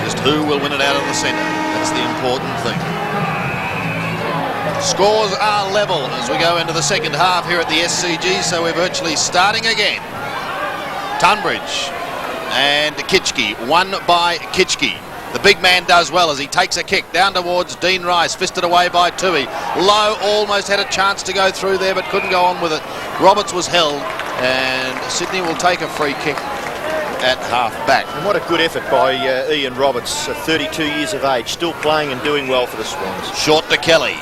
Just who will win it out of the centre? That's the important thing. Scores are level as we go into the second half here at the SCG, so we're virtually starting again. Tunbridge and Kitchke, won by Kitchke. The big man does well as he takes a kick down towards Dean Rice, fisted away by Tui. Lowe almost had a chance to go through there but couldn't go on with it. Roberts was held and Sydney will take a free kick at half back. And what a good effort by Ian Roberts, 32 years of age, still playing and doing well for the Swans. Short to Kelly.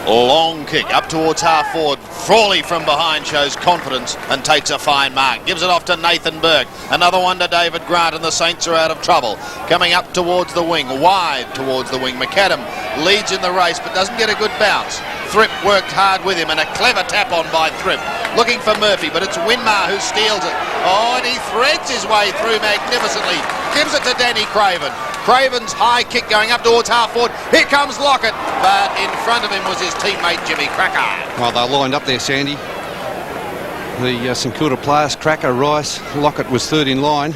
Long kick up towards half forward. Frawley from behind shows confidence and takes a fine mark. Gives it off to Nathan Burke. Another one to David Grant, and the Saints are out of trouble. Coming up towards the wing, wide towards the wing. McAdam leads in the race but doesn't get a good bounce. Thrip worked hard with him and a clever tap on by Thrip. Looking for Murphy, but it's Winmar who steals it. Oh, and he threads his way through magnificently. Gives it to Danny Craven. Craven's high kick going up towards half forward. Here comes Lockett, but in front of him was his teammate Jimmy Cracker. Well, they're lined up there, Sandy. The St Kilda players, Cracker, Rice, Lockett was third in line.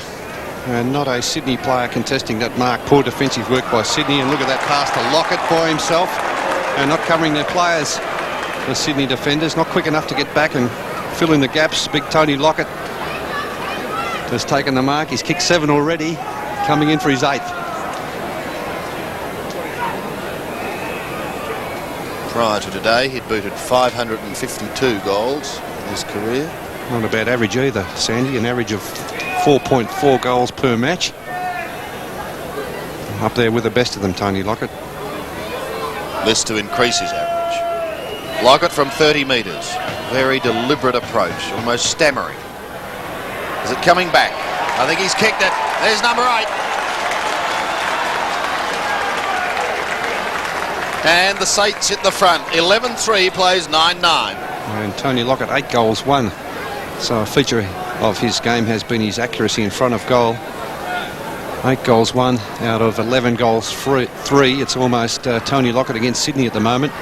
And not a Sydney player contesting that mark. Poor defensive work by Sydney, and look at that pass to Lockett by himself. And not covering their players, the Sydney defenders. Not quick enough to get back and fill in the gaps. Big Tony Lockett has taken the mark. He's kicked 7 already, coming in for his 8th. Prior to today, he'd booted 552 goals in his career. Not a bad average either, Sandy. An average of 4.4 goals per match. Up there with the best of them, Tony Lockett. This to increase his average. Lockett from 30 metres. Very deliberate approach, almost stammering. Is it coming back? I think he's kicked it. There's number 8. And the Saints hit the front. 11-3 plays 9-9. And Tony Lockett, 8 goals, 1. So a feature of his game has been his accuracy in front of goal. 8 goals, 1 out of 11 goals, 3. It's almost Tony Lockett against Sydney at the moment.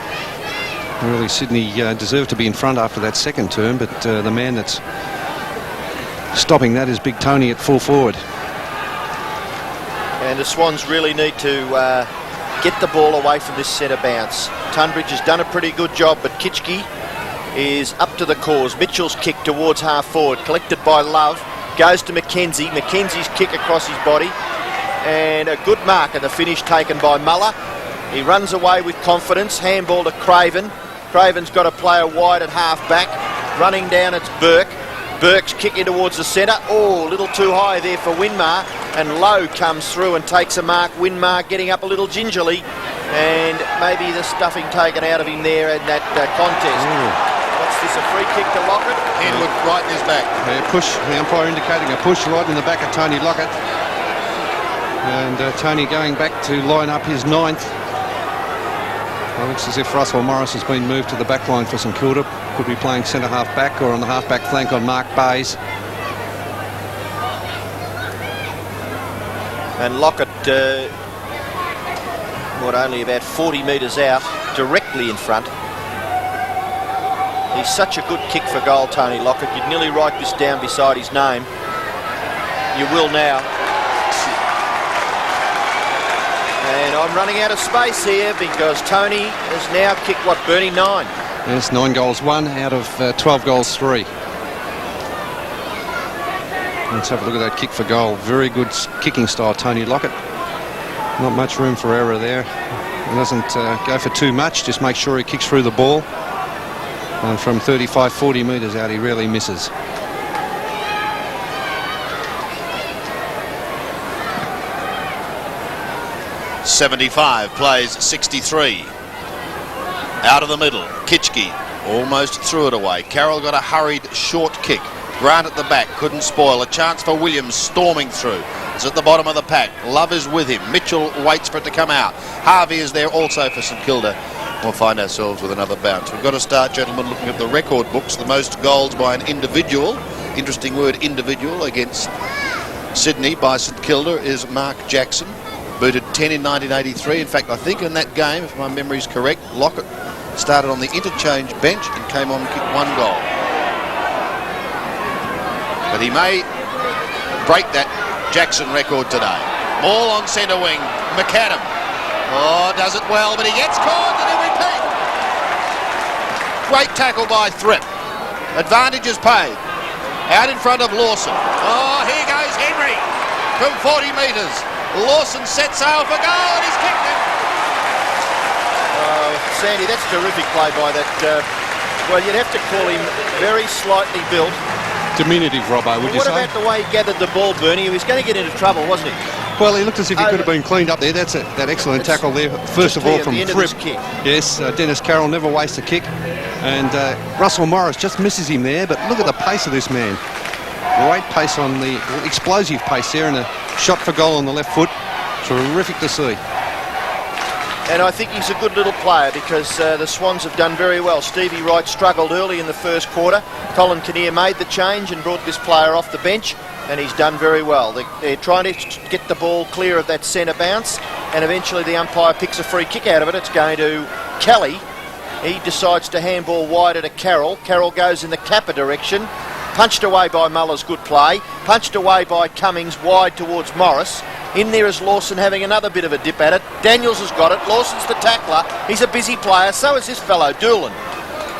Really, Sydney deserved to be in front after that second term, but the man that's stopping that is Big Tony at full forward. And the Swans really need to get the ball away from this centre bounce. Tunbridge has done a pretty good job, but Kitchke is up to the cause. Mitchell's kick towards half forward, collected by Love, goes to McKenzie. McKenzie's kick across his body, and a good mark at the finish taken by Muller. He runs away with confidence. Handball to Craven. Craven's got a player wide at half back. Running down, it's Burke. Burke's kicking towards the centre. Oh, a little too high there for Winmar. And Lowe comes through and takes a mark. Winmar getting up a little gingerly. And maybe the stuffing taken out of him there in that contest. What's this, a free kick to Lockett? Henwood right in his back. A push, the umpire indicating a push right in the back of Tony Lockett. And Tony going back to line up his 9th. It looks as if Russell Morris has been moved to the back line for St Kilda. Could be playing centre half back or on the half back flank on Mark Bays. And Lockett, only about 40 metres out, directly in front. He's such a good kick for goal, Tony Lockett. You'd nearly write this down beside his name. You will now. And I'm running out of space here because Tony has now kicked, Bernie, 9? Yes, 9 goals, 1 out of 12 goals, 3. Let's have a look at that kick for goal. Very good kicking style, Tony Lockett. Not much room for error there. He doesn't go for too much, just make sure he kicks through the ball. And from 35, 40 metres out, he rarely misses. .75 plays 63. Out of the middle, Kitchke almost threw it away. Carroll got a hurried short kick. Grant at the back, couldn't spoil. A chance for Williams storming through. It's at the bottom of the pack. Love is with him. Mitchell waits for it to come out. Harvey is there also for St Kilda. We'll find ourselves with another bounce. We've got to start, gentlemen, looking at the record books. The most goals by an individual, interesting word, individual, against Sydney by St Kilda is Mark Jackson. Booted 10 in 1983. In fact, I think in that game, if my memory is correct, Lockett started on the interchange bench and came on and kicked 1 goal. But he may break that Jackson record today. Ball on centre wing. McAdam. Oh, does it well, but he gets caught and he'll repeat. Great tackle by Thripp. Advantage is paid. Out in front of Lawson. Oh, here goes Henry from 40 metres. Lawson sets sail for goal and he's kicked it. Oh, Sandy, that's terrific play by that. Well, you'd have to call him very slightly built. Diminutive, Robbo, would you say? What about the way he gathered the ball, Bernie? He was going to get into trouble, wasn't he? Well, he looked as if he could have been cleaned up there. That's that excellent tackle there. First of all, from Thripp. Yes, Dennis Carroll never wastes a kick. And Russell Morris just misses him there. But look at the pace of this man. Great pace on the explosive pace there, and a shot for goal on the left foot. Terrific to see. And I think he's a good little player because the Swans have done very well. Stevie Wright struggled early in the first quarter. Colin Kinnear made the change and brought this player off the bench, and he's done very well. They're trying to get the ball clear of that centre bounce, and eventually the umpire picks a free kick out of it. It's going to Kelly. He decides to handball wider to Carroll. Carroll goes in the Kappa direction. Punched away by Muller's good play. Punched away by Cummings wide towards Morris. In there is Lawson having another bit of a dip at it. Daniels has got it. Lawson's the tackler. He's a busy player. So is this fellow, Doolan.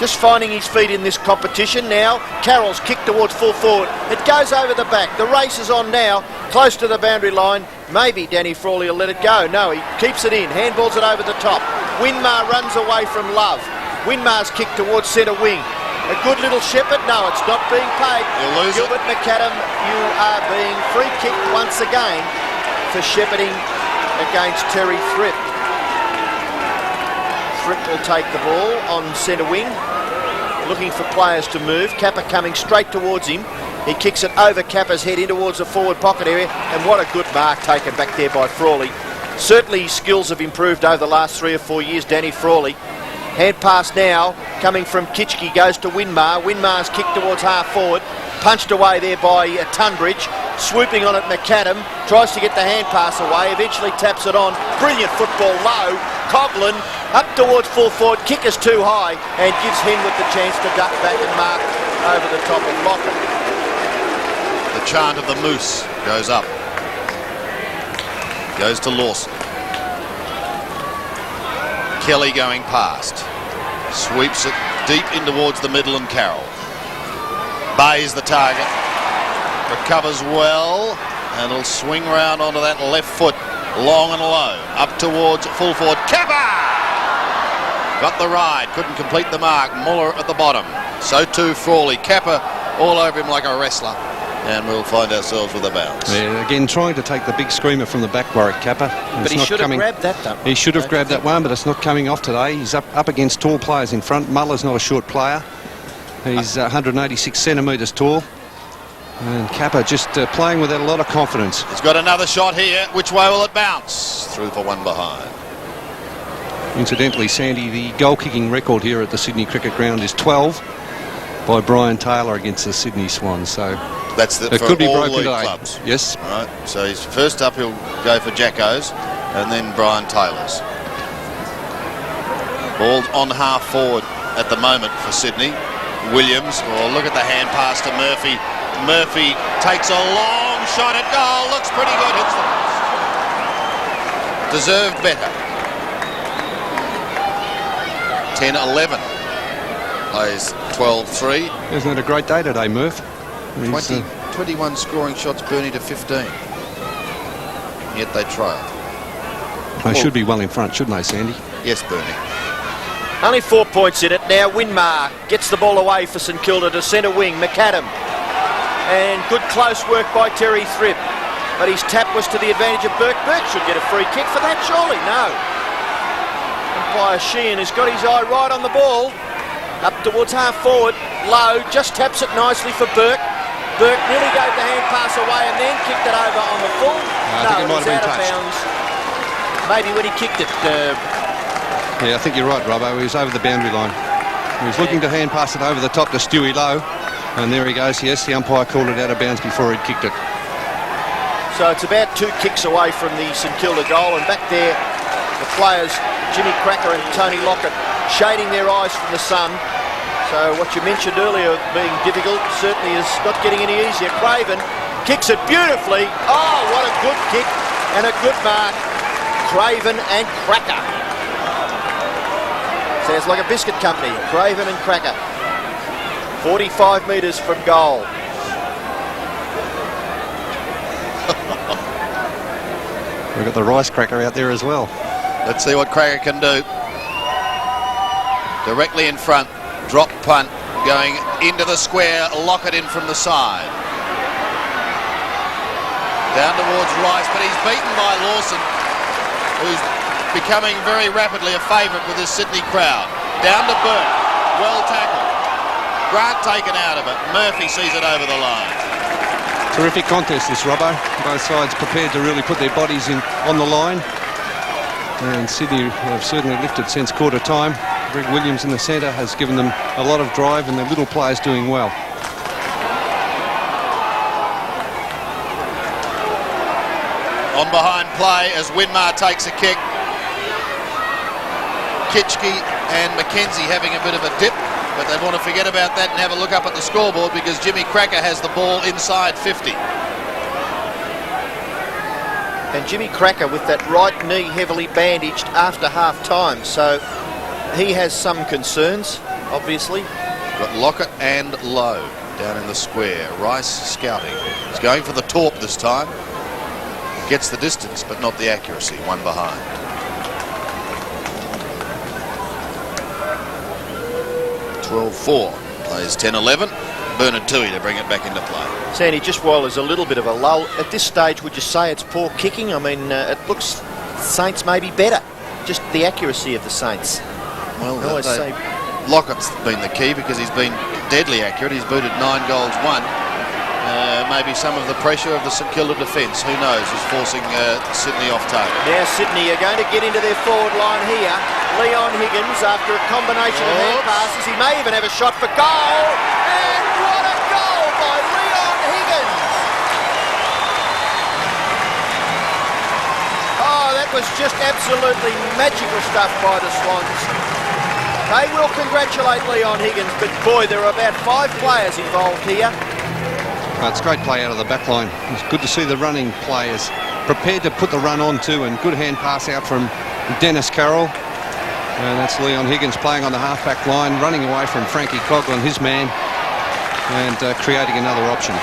Just finding his feet in this competition now. Carroll's kicked towards full forward. It goes over the back. The race is on now. Close to the boundary line. Maybe Danny Frawley will let it go. No, he keeps it in. Handballs it over the top. Winmar runs away from Love. Winmar's kicked towards centre wing. A good little shepherd. No, it's not being paid. You'll lose Gilbert McAdam, you are being free kicked once again for shepherding against Terry Thripp. Thripp will take the ball on centre wing, looking for players to move. Kappa coming straight towards him. He kicks it over Kappa's head in towards the forward pocket area, and what a good mark taken back there by Frawley. Certainly his skills have improved over the last 3 or 4 years, Danny Frawley. Hand pass now, coming from Kitchke, goes to Winmar. Winmar's kicked towards half forward. Punched away there by Tunbridge. Swooping on it, McAdam. Tries to get the hand pass away. Eventually taps it on. Brilliant football low. Coghlan up towards full forward. Kick is too high and gives Henwood the chance to duck back and mark over the top of Lockett. The chant of the Moose goes up. Goes to Lawson. Kelly going past. Sweeps it deep in towards the middle and Carroll. Bay's the target. Recovers well and will swing round onto that left foot. Long and low. Up towards full forward. Kappa! Got the ride. Couldn't complete the mark. Muller at the bottom. So too Frawley. Kappa all over him like a wrestler. And we'll find ourselves with a bounce. Yeah, again, trying to take the big screamer from the back, Warwick Kappa. But he should have grabbed that, though. He should have grabbed that one, but it's not coming off today. He's up against tall players in front. Muller's not a short player. He's 186 centimetres tall. And Kappa just playing with that a lot of confidence. He's got another shot here. Which way will it bounce? Through for one behind. Incidentally, Sandy, the goal-kicking record here at the Sydney Cricket Ground is 12 by Brian Taylor against the Sydney Swans. So that's the, it for could be all broken league today. Clubs. Yes. All right. So he's first up. He'll go for Jacko's, and then Brian Taylor's. Ball on half forward at the moment for Sydney. Williams. Oh, look at the hand pass to Murphy. Murphy takes a long shot at goal. Looks pretty good. Hits the post. Deserved better. 10-11. Plays 12-3. Isn't it a great day today, Murph? 21 scoring shots, Bernie, to 15. Yet they trail. They should be well in front, shouldn't they, Sandy? Yes, Bernie. Only 4 points in it now. Winmar gets the ball away for St Kilda to centre wing. McAdam. And good close work by Terry Thripp. But his tap was to the advantage of Burke. Burke should get a free kick for that, surely. No. Umpire Sheehan has got his eye right on the ball. Up towards half forward. Low. Just taps it nicely for Burke. Burke nearly gave the hand pass away and then kicked it over on the full. I think it might have been out of touched. bounds. Maybe when he kicked it. Yeah, I think you're right, Robbo. He was over the boundary line. He was looking to hand pass it over the top to Stewie Lowe. And there he goes. Yes, the umpire called it out of bounds before he'd kicked it. So it's about 2 kicks away from the St Kilda goal. And back there, the players, Jimmy Cracker and Tony Lockett, shading their eyes from the sun. So what you mentioned earlier being difficult certainly is not getting any easier. Craven kicks it beautifully. Oh, what a good kick and a good mark. Craven and Cracker. Sounds like a biscuit company. Craven and Cracker. 45 metres from goal. We've got the rice cracker out there as well. Let's see what Cracker can do. Directly in front, drop punt, going into the square, lock it in from the side. Down towards Rice, but he's beaten by Lawson, who's becoming very rapidly a favourite with this Sydney crowd. Down to Burke, well tackled. Grant taken out of it. Murphy sees it over the line. Terrific contest this, Robbo. Both sides prepared to really put their bodies on the line. And Sydney have certainly lifted since quarter time. Greg Williams in the centre has given them a lot of drive, and the little players doing well. On behind play as Winmar takes a kick. Kitchke and McKenzie having a bit of a dip, but they want to forget about that and have a look up at the scoreboard because Jimmy Cracker has the ball inside 50. And Jimmy Cracker with that right knee heavily bandaged after half time, so he has some concerns, obviously. Got Lockett and Lowe down in the square. Rice scouting. He's going for the torp this time. Gets the distance, but not the accuracy. One behind. (12-4). Plays 10-11. Bernard Toohey to bring it back into play. Sandy, just while there's a little bit of a lull, at this stage, would you say it's poor kicking? I mean, it looks Saints maybe better. Just the accuracy of the Saints. Well, Lockett's been the key because he's been deadly accurate. He's booted 9 goals, 1. Maybe some of the pressure of the StKilda defence, who knows, is forcing Sydney off target. Now Sydney are going to get into their forward line here. Leon Higgins, after a combination of hand passes, he may even have a shot for goal. And what a goal by Leon Higgins! Oh, that was just absolutely magical stuff by the Swans. They will congratulate Leon Higgins, but boy, there are about 5 players involved here. It's a great play out of the back line. It's good to see the running players prepared to put the run on too, and good hand pass out from Dennis Carroll. And that's Leon Higgins playing on the half-back line, running away from Frankie Coughlin, his man, and creating another option.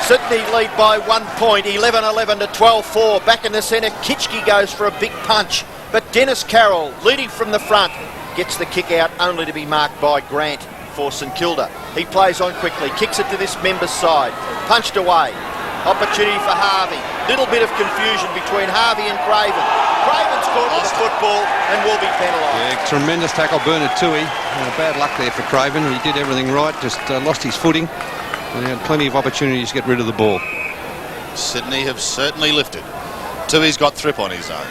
Sydney lead by 1 point, 11-11 to 12-4. Back in the centre, Kitchke goes for a big punch, but Dennis Carroll, leading from the front, gets the kick out only to be marked by Grant for StKilda. He plays on quickly, kicks it to this member's side, punched away. Opportunity for Harvey. Little bit of confusion between Harvey and Craven. Craven's caught with the football and will be penalised. Yeah, tremendous tackle, Bernard Toohey. Bad luck there for Craven. He did everything right, just lost his footing. And he had plenty of opportunities to get rid of the ball. Sydney have certainly lifted. Toohey's got Thrip on his own.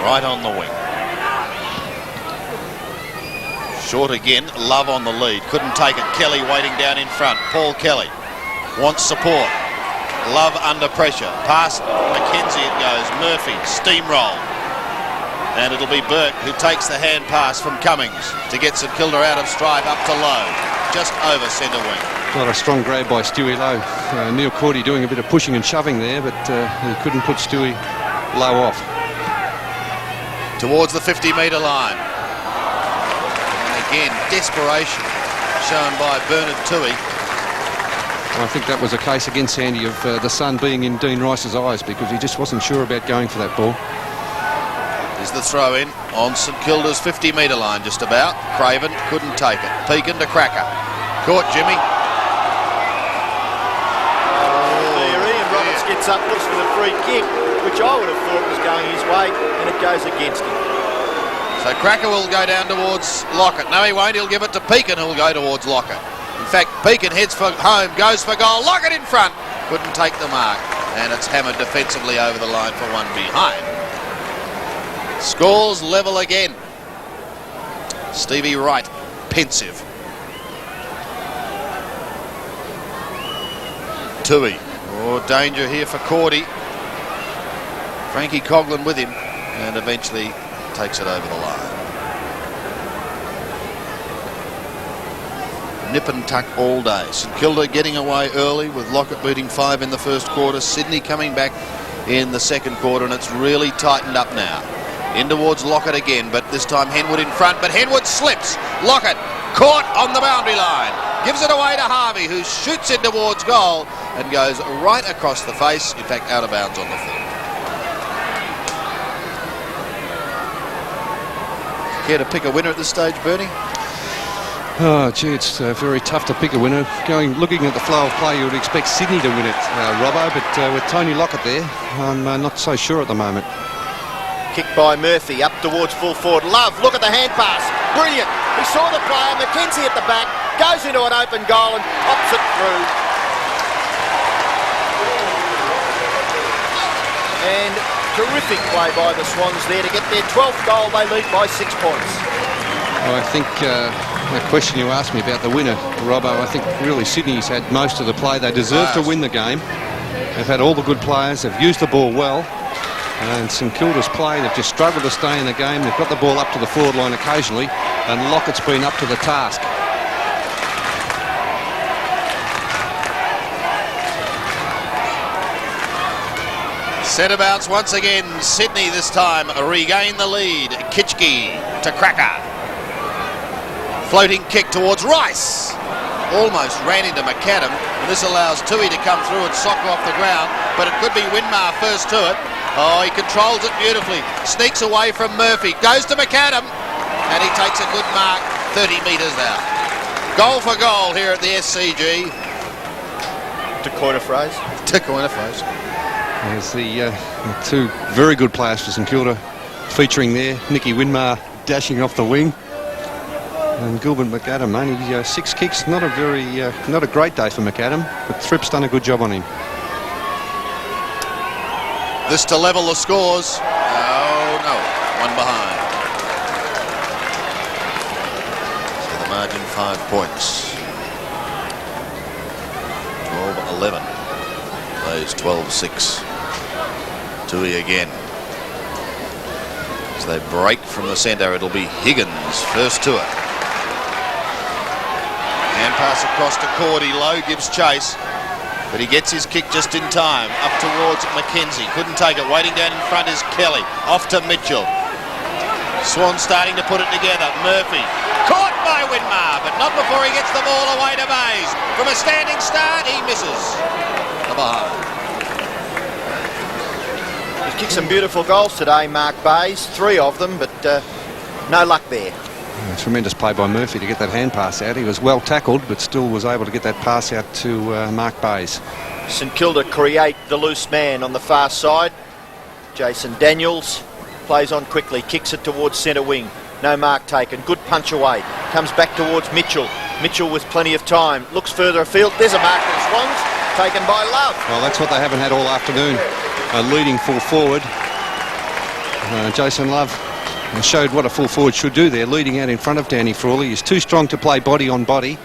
Right on the wing. Short again, Love on the lead. Couldn't take it. Kelly waiting down in front. Paul Kelly wants support. Love under pressure. Past McKenzie it goes. Murphy, steamroll. And it'll be Burke who takes the hand pass from Cummings to get StKilda out of stride up to Lowe. Just over centre wing. Not a strong grab by Stewie Lowe. Neil Cordy doing a bit of pushing and shoving there, but he couldn't put Stewie Lowe off. Towards the 50-metre line. Again, desperation shown by Bernard Toohey. I think that was a case against Sandy of the sun being in Dean Rice's eyes, because he just wasn't sure about going for that ball. Here's the throw in on StKilda's 50-metre line just about. Craven couldn't take it. Pekin to Cracker. Caught Jimmy. There Ian Roberts gets up, looks for the free kick, which I would have thought was going his way, and it goes against him. So Cracker will go down towards Lockett. No, he won't. He'll give it to Pekin, who'll go towards Lockett. In fact, Pekin heads for home, goes for goal. Lockett in front. Couldn't take the mark. And it's hammered defensively over the line for one behind. Scores level again. Stevie Wright, pensive. Toohey. Oh, danger here for Cordy. Frankie Coughlin with him. And eventually takes it over the line. nip and tuck all day. St Kilda getting away early with Lockett leading 5 in the first quarter. Sydney coming back in the second quarter, and it's really tightened up now. In towards Lockett again, but this time Henwood in front, but Henwood slips. Lockett caught on the boundary line. Gives it away to Harvey, who shoots in towards goal and goes right across the face, in fact out of bounds on the field. Care to pick a winner at this stage, Bernie? Oh, gee, it's very tough to pick a winner. Looking at the flow of play, you would expect Sydney to win it, Robbo, but with Tony Lockett there, I'm not so sure at the moment. Kick by Murphy, up towards full forward. Love, look at the hand pass. Brilliant. He saw the player, McKenzie at the back, goes into an open goal and pops it through. And terrific play by the Swans there to get their 12th goal. They lead by 6 points. I think the question you asked me about the winner, Robbo, I think really Sydney's had most of the play. They deserve to win the game. They've had all the good players. They've used the ball well. And St Kilda's play, they've just struggled to stay in the game. They've got the ball up to the forward line occasionally, and Lockett's been up to the task. Centre bounce once again. Sydney this time regain the lead. Kitchke to Cracker. Floating kick towards Rice. Almost ran into McAdam. And this allows Tui to come through and sock off the ground. But it could be Winmar first to it. Oh, he controls it beautifully. Sneaks away from Murphy. Goes to McAdam. And he takes a good mark 30 metres out. Goal for goal here at the SCG. To coin a phrase. To coin a phrase. There's the two very good players for St Kilda featuring there. Nicky Winmar dashing off the wing. And Gilbert McAdam, only 6 kicks. Not a great day for McAdam, but Thripp's done a good job on him. This to level the scores. Oh no, one behind. So the margin 5 points. 12-11. Plays 12-6. Tui again. As they break from the centre, it'll be Higgins first to it. Hand pass across to Cordy. Lowe gives chase. But he gets his kick just in time. Up towards McKenzie. Couldn't take it. Waiting down in front is Kelly. Off to Mitchell. Swan starting to put it together. Murphy. Caught by Winmar, but not before he gets the ball away to Bays. From a standing start, he misses. The behind. He's kicked some beautiful goals today, Mark Bays. 3 of them, but no luck there. Tremendous play by Murphy to get that hand pass out. He was well tackled, but still was able to get that pass out to Mark Bays. St Kilda create the loose man on the far side. Jason Daniels plays on quickly, kicks it towards centre wing. No mark taken. Good punch away. Comes back towards Mitchell. Mitchell with plenty of time. Looks further afield. There's a mark for the Swans. Taken by Love. Well, that's what they haven't had all afternoon. Leading full forward. Jason Love showed what a full forward should do there, leading out in front of Danny Frawley. He's too strong to play body on body,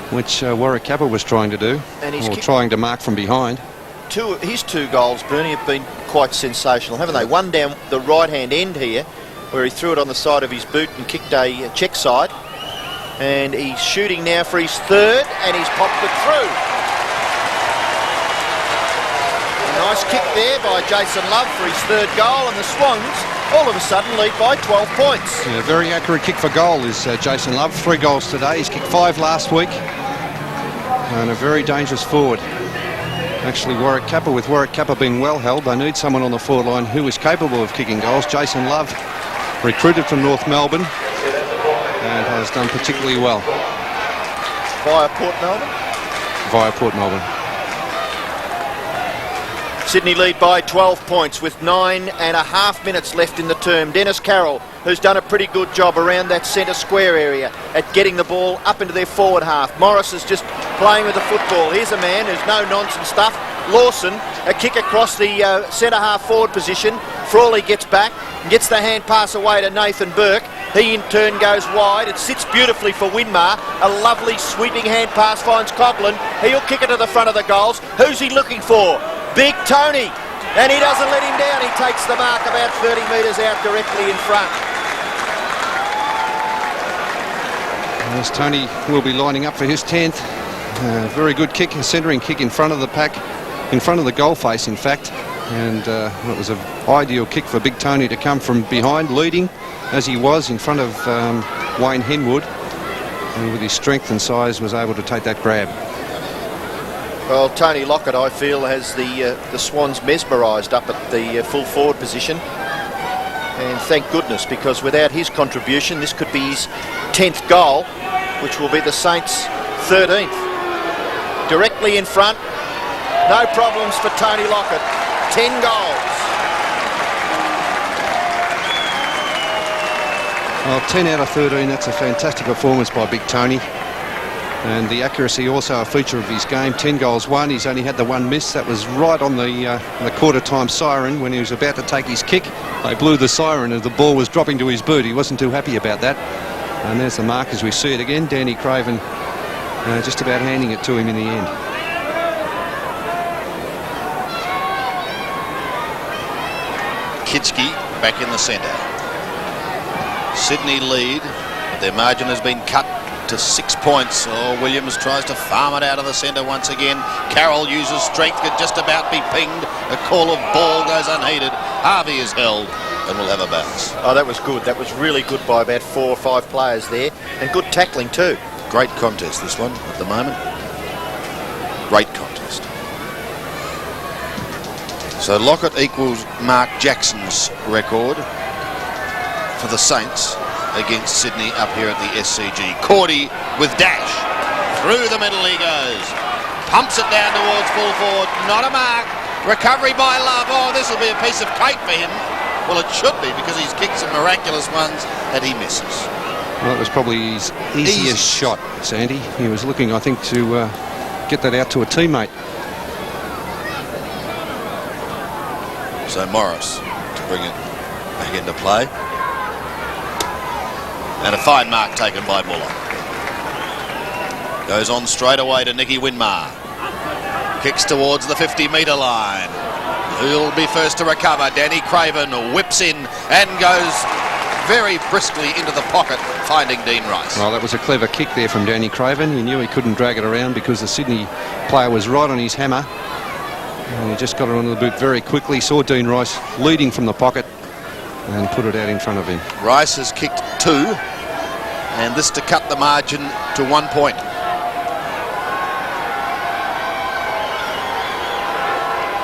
which Warwick Capper was trying to do, or trying to mark from behind. His 2 goals, Bernie, have been quite sensational, haven't they? One down the right-hand end here, where he threw it on the side of his boot and kicked a check side. And he's shooting now for his 3rd, and he's popped it through. A nice kick there by Jason Love for his 3rd goal, and the Swans all of a sudden lead by 12 points. Yeah, very accurate kick for goal is Jason Love. 3 goals today. He's kicked 5 last week. And a very dangerous forward. Actually, Warwick Capper, with Warwick Capper being well held, they need someone on the forward line who is capable of kicking goals. Jason Love, recruited from North Melbourne, and has done particularly well. Via Port Melbourne? Via Port Melbourne. Sydney lead by 12 points with 9.5 minutes left in the term. Dennis Carroll, who's done a pretty good job around that centre square area at getting the ball up into their forward half. Morris is just playing with the football. Here's a man who's no-nonsense stuff. Lawson, a kick across the centre half forward position. Frawley gets back and gets the hand pass away to Nathan Burke. He in turn goes wide. It sits beautifully for Winmar. A lovely sweeping hand pass finds Coughlin. He'll kick it to the front of the goals. Who's he looking for? Big Tony, and he doesn't let him down. He takes the mark about 30 metres out directly in front. As Tony will be lining up for his 10th. Very good kick, a centering kick in front of the pack, in front of the goal face, in fact. And it was an ideal kick for Big Tony to come from behind, leading as he was in front of Wayne Henwood. And with his strength and size was able to take that grab. Well, Tony Lockett, I feel, has the Swans mesmerised up at the full forward position. And thank goodness, because without his contribution, this could be his 10th goal, which will be the Saints' 13th. Directly in front, no problems for Tony Lockett. 10 goals. Well, 10 out of 13, that's a fantastic performance by Big Tony. And the accuracy also a feature of his game. 10 goals won. He's only had the one miss. That was right on the quarter-time siren when he was about to take his kick. They blew the siren as the ball was dropping to his boot. He wasn't too happy about that. And there's the mark as we see it again. Danny Craven just about handing it to him in the end. Kitschke back in the centre. Sydney lead. Their margin has been cut to 6 points. Oh, Williams tries to farm it out of the centre once again. Carroll uses strength, could just about be pinged. A call of ball goes unheeded. Harvey is held and will have a bounce. Oh, that was good. That was really good by about 4 or 5 players there. And good tackling too. Great contest, this one, at the moment. Great contest. So Lockett equals Mark Jackson's record for the Saints against Sydney up here at the SCG. Cordy with dash. Through the middle he goes. Pumps it down towards full forward. Not a mark. Recovery by Love. Oh, this will be a piece of cake for him. Well, it should be, because he's kicked some miraculous ones that he misses. Well, it was probably his easiest shot, Sandy. He was looking, I think, to get that out to a teammate. So Morris to bring it back into play. And a fine mark taken by Muller. Goes on straight away to Nicky Winmar. Kicks towards the 50-metre line. Who'll be first to recover? Danny Craven whips in and goes very briskly into the pocket, finding Dean Rice. Well, that was a clever kick there from Danny Craven. He knew he couldn't drag it around because the Sydney player was right on his hammer. And he just got it onto the boot very quickly. Saw Dean Rice leading from the pocket and put it out in front of him. Rice has kicked 2, and this to cut the margin to 1 point.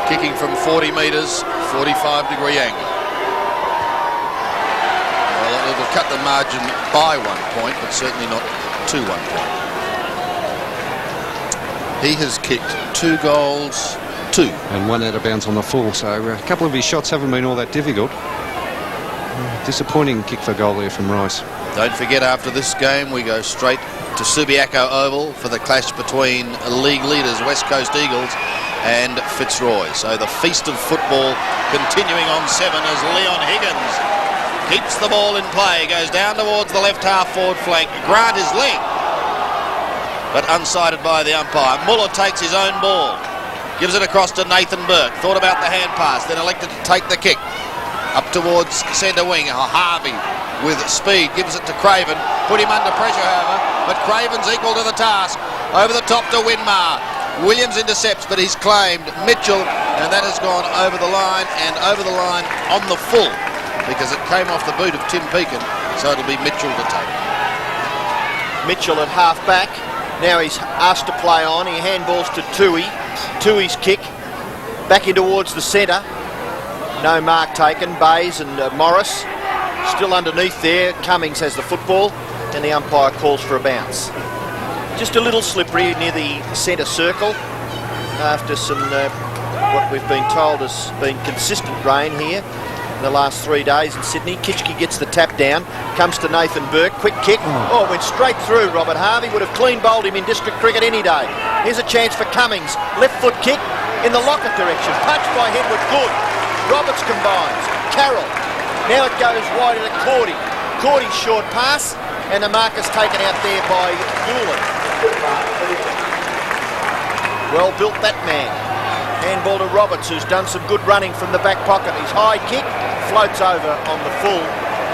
Kicking from 40 metres, 45-degree angle. Well, it'll cut the margin by 1 point, but certainly not to 1 point. He has kicked 2 goals, 2. And 1 out of bounds on the full, so a couple of his shots haven't been all that difficult. Disappointing kick for goal there from Rice. Don't forget, after this game, we go straight to Subiaco Oval for the clash between league leaders West Coast Eagles and Fitzroy. So the feast of football continuing on 7 as Leon Higgins keeps the ball in play, goes down towards the left half forward flank. Grant is linked, but unsighted by the umpire. Muller takes his own ball, gives it across to Nathan Burke. Thought about the hand pass, then elected to take the kick. Up towards centre wing. Harvey with speed gives it to Craven. Put him under pressure, however, but Craven's equal to the task. Over the top to Winmar. Williams intercepts, but he's claimed Mitchell, and that has gone over the line, and over the line on the full, because it came off the boot of Tim Pekin, so it'll be Mitchell to take. Mitchell at half back. Now he's asked to play on. He handballs to Tui. Tui's kick back in towards the centre. No mark taken. Bays and Morris still underneath there. Cummings has the football, and the umpire calls for a bounce. Just a little slippery near the centre circle after some what we've been told has been consistent rain here in the last 3 days in Sydney. Kitschke gets the tap down, comes to Nathan Burke, quick kick. Oh, went straight through Robert Harvey. Would have clean bowled him in district cricket any day. Here's a chance for Cummings. Left foot kick in the Lockett direction. Punch by Henwood, good. Roberts combines. Carroll. Now it goes wide to Cordy. Cordy's short pass, and the mark is taken out there by Newland. Well built, that man. Handball to Roberts, who's done some good running from the back pocket. His high kick floats over on the full,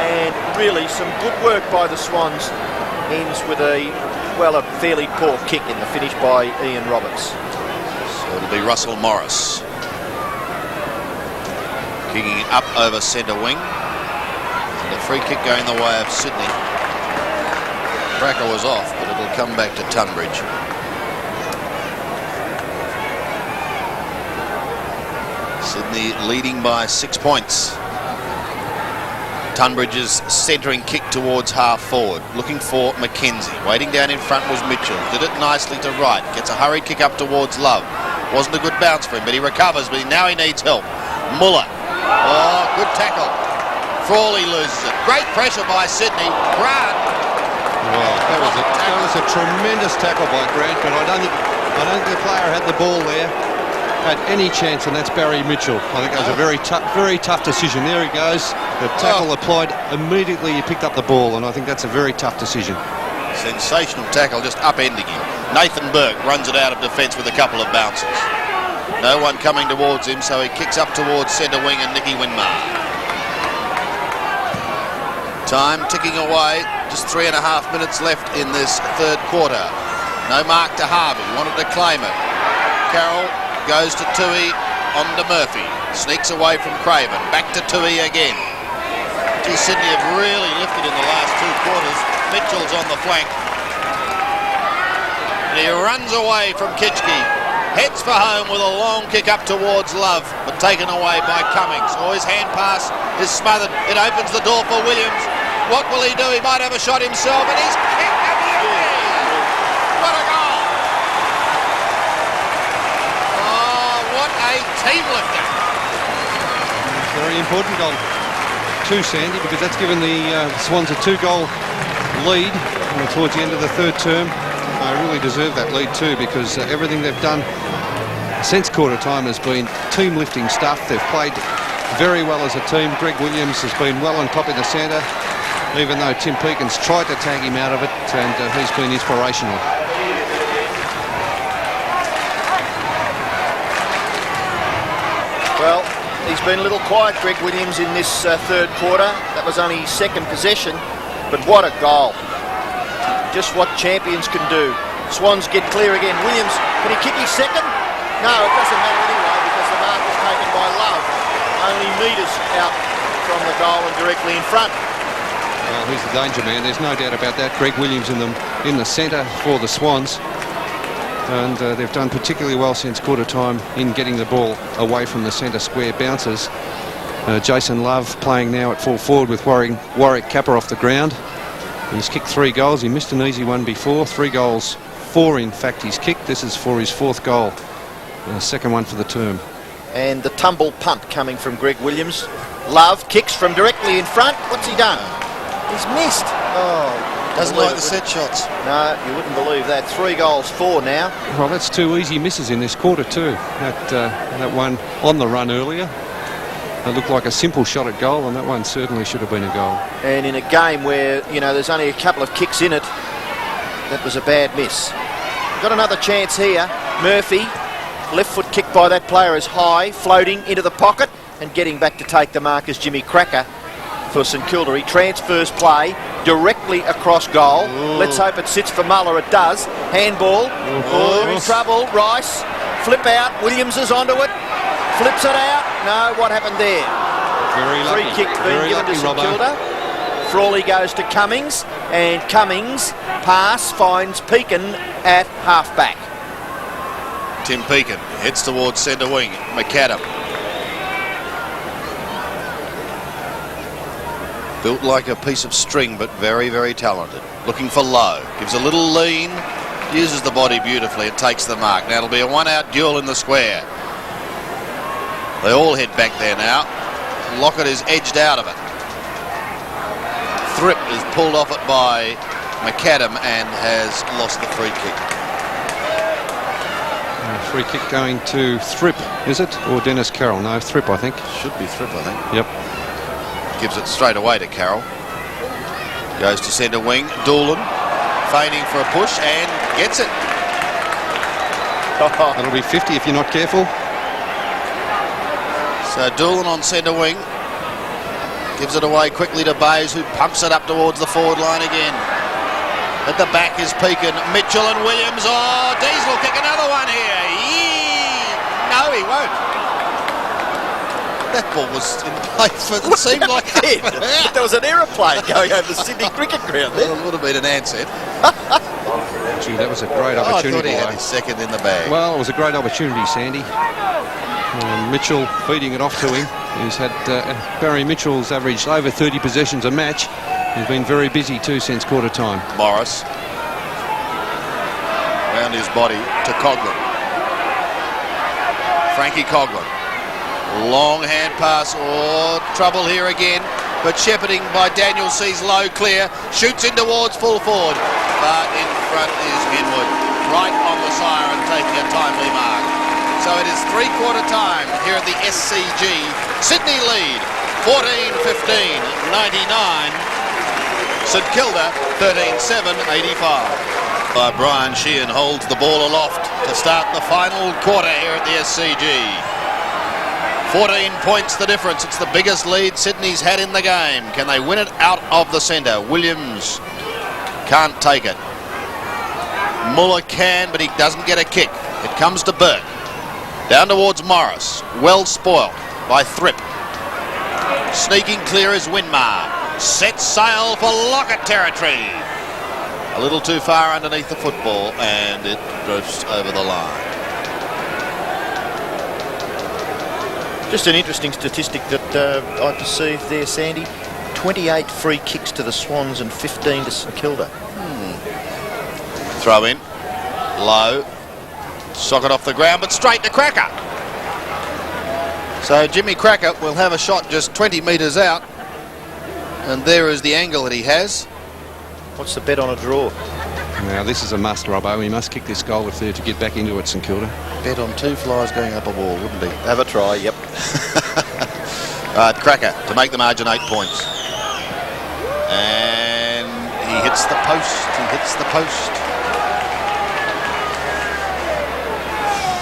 and really some good work by the Swans ends with a fairly poor kick in the finish by Ian Roberts. So it'll be Russell Morris kicking up over centre wing. And the free kick going the way of Sydney. Cracker was off, but it'll come back to Tunbridge. Sydney leading by 6 points. Tunbridge's centering kick towards half forward, looking for McKenzie. Waiting down in front was Mitchell. Did it nicely to right. Gets a hurried kick up towards Love. Wasn't a good bounce for him, but he recovers. But now he needs help. Muller. Oh, good tackle. Frawley loses it. Great pressure by Sydney. Grant. Well, that was a tremendous tackle by Grant, but I don't think the player had the ball there. Had any chance, and that's Barry Mitchell. I think that was a very tough decision. There he goes. The tackle applied immediately. He picked up the ball, and I think that's a very tough decision. Sensational tackle, just upending him. Nathan Burke runs it out of defence with a couple of bounces. No one coming towards him, so he kicks up towards centre wing and Nicky Winmar. Time ticking away. Just 3.5 minutes left in this third quarter. No mark to Harvey. Wanted to claim it. Carroll goes to Tui, on to Murphy. Sneaks away from Craven. Back to Tui again. Gee, Sydney have really lifted in the last 2 quarters. Mitchell's on the flank. And he runs away from Kitchke. Heads for home with a long kick up towards Love, but taken away by Cummings. Oh, his hand pass is smothered. It opens the door for Williams. What will he do? He might have a shot himself, and he's kicked at the end. What a goal! What a team lifter. Very important goal too, Sandy, because that's given the Swans a 2-goal lead towards the end of the third term. They really deserve that lead too, because everything they've done since quarter time has been team lifting stuff. They've played very well as a team. Greg Williams has been well on top in the centre, even though Tim Peakins tried to tag him out of it, and he's been inspirational. Well, he's been a little quiet, Greg Williams, in this third quarter. That was only his second possession, but what a goal. Just what champions can do. Swans get clear again. Williams, can he kick his second? No, it doesn't matter anyway, because the mark was taken by Love. Only metres out from the goal and directly in front. Well, he's the danger man. There's no doubt about that. Greg Williams in the centre for the Swans. And they've done particularly well since quarter time in getting the ball away from the centre square bounces. Jason Love playing now at full forward with Warwick Capper off the ground. He's kicked 3 goals. He missed an easy one before. 3 goals, 4 in fact he's kicked. This is for his 4th goal. The second one for the term. And the tumble punt coming from Greg Williams. Love kicks from directly in front. What's he done? He's missed. Oh. Doesn't like the set shots. No, you wouldn't believe that. 3 goals, 4 now. Well, that's 2 easy misses in this quarter too. That one on the run earlier. It looked like a simple shot at goal, and that one certainly should have been a goal. And in a game where, there's only a couple of kicks in it, that was a bad miss. Got another chance here. Murphy, left foot kick by that player is high, floating into the pocket, and getting back to take the mark is Jimmy Cracker for St Kilda. He transfers play directly across goal. Ooh. Let's hope it sits for Muller. It does. Handball. Oh, in trouble. Rice. Flip out. Williams is onto it. Flips it out. No, what happened there? Very lucky. Free kick being given to St Kilda. Frawley goes to Cummings, and Cummings pass finds Peakin at halfback. Tim Peakin heads towards centre wing. McAdam. Built like a piece of string, but very, very talented. Looking for Lowe. Gives a little lean. Uses the body beautifully and takes the mark. Now it'll be a 1-out duel in the square. They all head back there now. Lockett is edged out of it. Thrip is pulled off it by McAdam and has lost the free kick. Free kick going to Thrip, is it? Or Dennis Carroll? No, Thrip, I think. Should be Thrip, I think. Yep. Gives it straight away to Carroll. Goes to centre wing. Doolan feigning for a push and gets it. That'll be 50 if you're not careful. So Doolan on centre wing. Gives it away quickly to Bayes, who pumps it up towards the forward line again. At the back is Pekin, Mitchell and Williams. Oh, Dees will kick another one here. No, he won't. That ball was in play for, it seemed like it. There was an aeroplane going over the Sydney cricket ground there. Well, it would have been an answer. Gee, that was a great I thought opportunity. he had his second in the bag. Well, it was a great opportunity, Sandy. Mitchell feeding it off to him. He's had Barry Mitchell's averaged over 30 possessions a match. He's been very busy too since quarter time. Morris. Round his body to Coghlan. Frankie Coghlan. Long hand pass. Oh, trouble here again. But shepherding by Daniel sees low clear. Shoots in towards full forward. But in front is Henwood. Right on the siren, taking a timely mark. So it is three-quarter time here at the SCG. Sydney lead, 14-15, 99. StKilda, 13-7, 85. Brian Sheehan holds the ball aloft to start the final quarter here at the SCG. 14 points the difference. It's the biggest lead Sydney's had in the game. Can they win it out of the centre? Williams can't take it. Muller can, but he doesn't get a kick. It comes to Burke. Down towards Morris. Well spoilt by Thripp. Sneaking clear is Winmar. Sets sail for Lockett territory. A little too far underneath the football, and it drifts over the line. Just an interesting statistic that I perceived there, Sandy. 28 free kicks to the Swans and 15 to StKilda. Throw in. Low. Socket off the ground, but straight to Cracker. So Jimmy Cracker will have a shot just 20 metres out. And there is the angle that he has. What's the bet on a draw? Now this is a must, Robbo. He must kick this goal if they're to get back into it, StKilda. Bet on two flies going up a wall, wouldn't he? Have a try, yep. Cracker to make the margin 8 points. And he hits the post. He hits the post.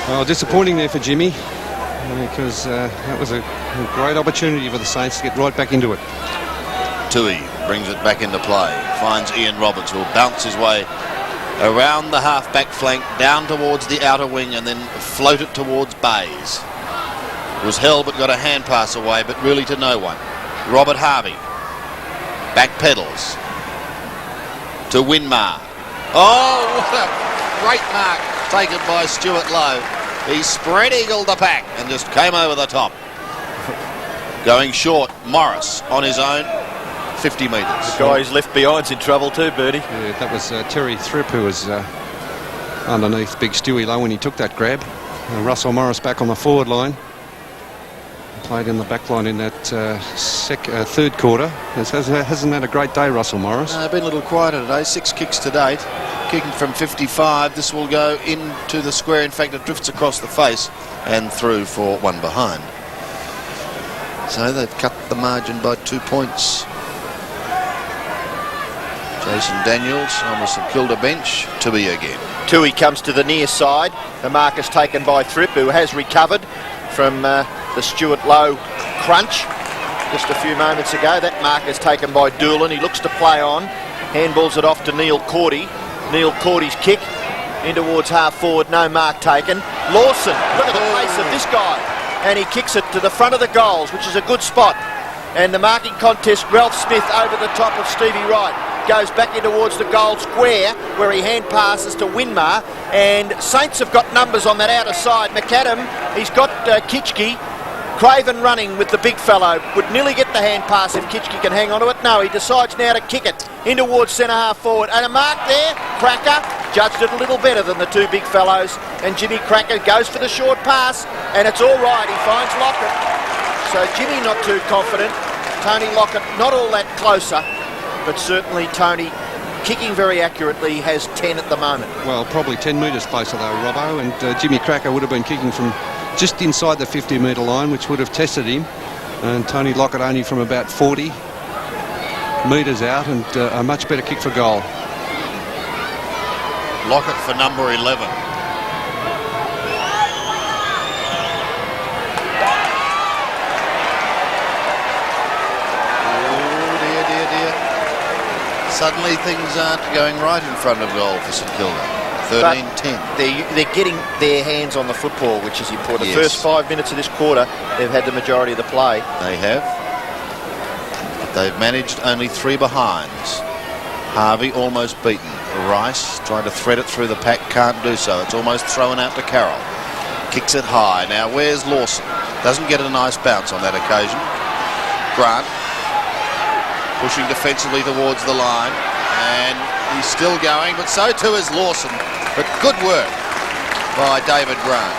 Well, disappointing there for Jimmy, because that was a great opportunity for the Saints to get right back into it. Tui brings it back into play. Finds Ian Roberts, who will bounce his way around the half-back flank, down towards the outer wing, and then float it towards Bays. Was held but got a hand pass away, but really to no one. Robert Harvey. Back pedals. To Winmar. Oh, what a great mark taken by Stuart Lowe. He spread-eagled the pack and just came over the top. Going short, Morris on his own, 50 metres. The guy who's left behind's in trouble too, Bertie. Yeah, that was Terry Thripp who was underneath Big Stewie Lowe when he took that grab. Russell Morris back on the forward line. Played in the back line in that third quarter. Hasn't had a great day, Russell Morris. Been a little quieter today. 6 kicks to date. Kicking from 55. This will go into the square. In fact, it drifts across the face and through for one behind. So they've cut the margin by 2 points. Jason Daniels on the StKilda bench. Tui again. Tui comes to the near side. The mark is taken by Thripp, who has recovered from the Stuart Lowe crunch just a few moments ago. That mark is taken by Doolan. He looks to play on. Handballs it off to Neil Cordy. Neil Cordy's kick in towards half forward. No mark taken. Lawson, look at the pace of this guy. And he kicks it to the front of the goals, which is a good spot. And the marking contest, Ralph Smith over the top of Stevie Wright. Goes back in towards the goal square where he hand passes to Winmar, and Saints have got numbers on that outer side. McAdam, he's got Kitchke. Craven running with the big fellow. Would nearly get the hand pass if Kitchke can hang on to it. No, he decides now to kick it in towards centre half forward. And a mark there. Cracker judged it a little better than the two big fellows. And Jimmy Cracker goes for the short pass, and it's all right. He finds Lockett. So Jimmy not too confident. Tony Lockett not all that closer. But certainly Tony kicking very accurately, has 10 at the moment. Well, probably 10 metres closer though, Robbo, and Jimmy Cracker would have been kicking from just inside the 50-metre line, which would have tested him, and Tony Lockett only from about 40 metres out, and a much better kick for goal. Lockett for number 11. Suddenly things aren't going right in front of goal for St Kilda. 13-10. They're getting their hands on the football, which is important. Yes. The first 5 minutes of this quarter, they've had the majority of the play. They have. But they've managed only 3 behinds. Harvey almost beaten. Rice trying to thread it through the pack, can't do so. It's almost thrown out to Carroll. Kicks it high. Now where's Lawson? Doesn't get a nice bounce on that occasion. Grant pushing defensively towards the line, and he's still going, but so too is Lawson. But good work by David Grant.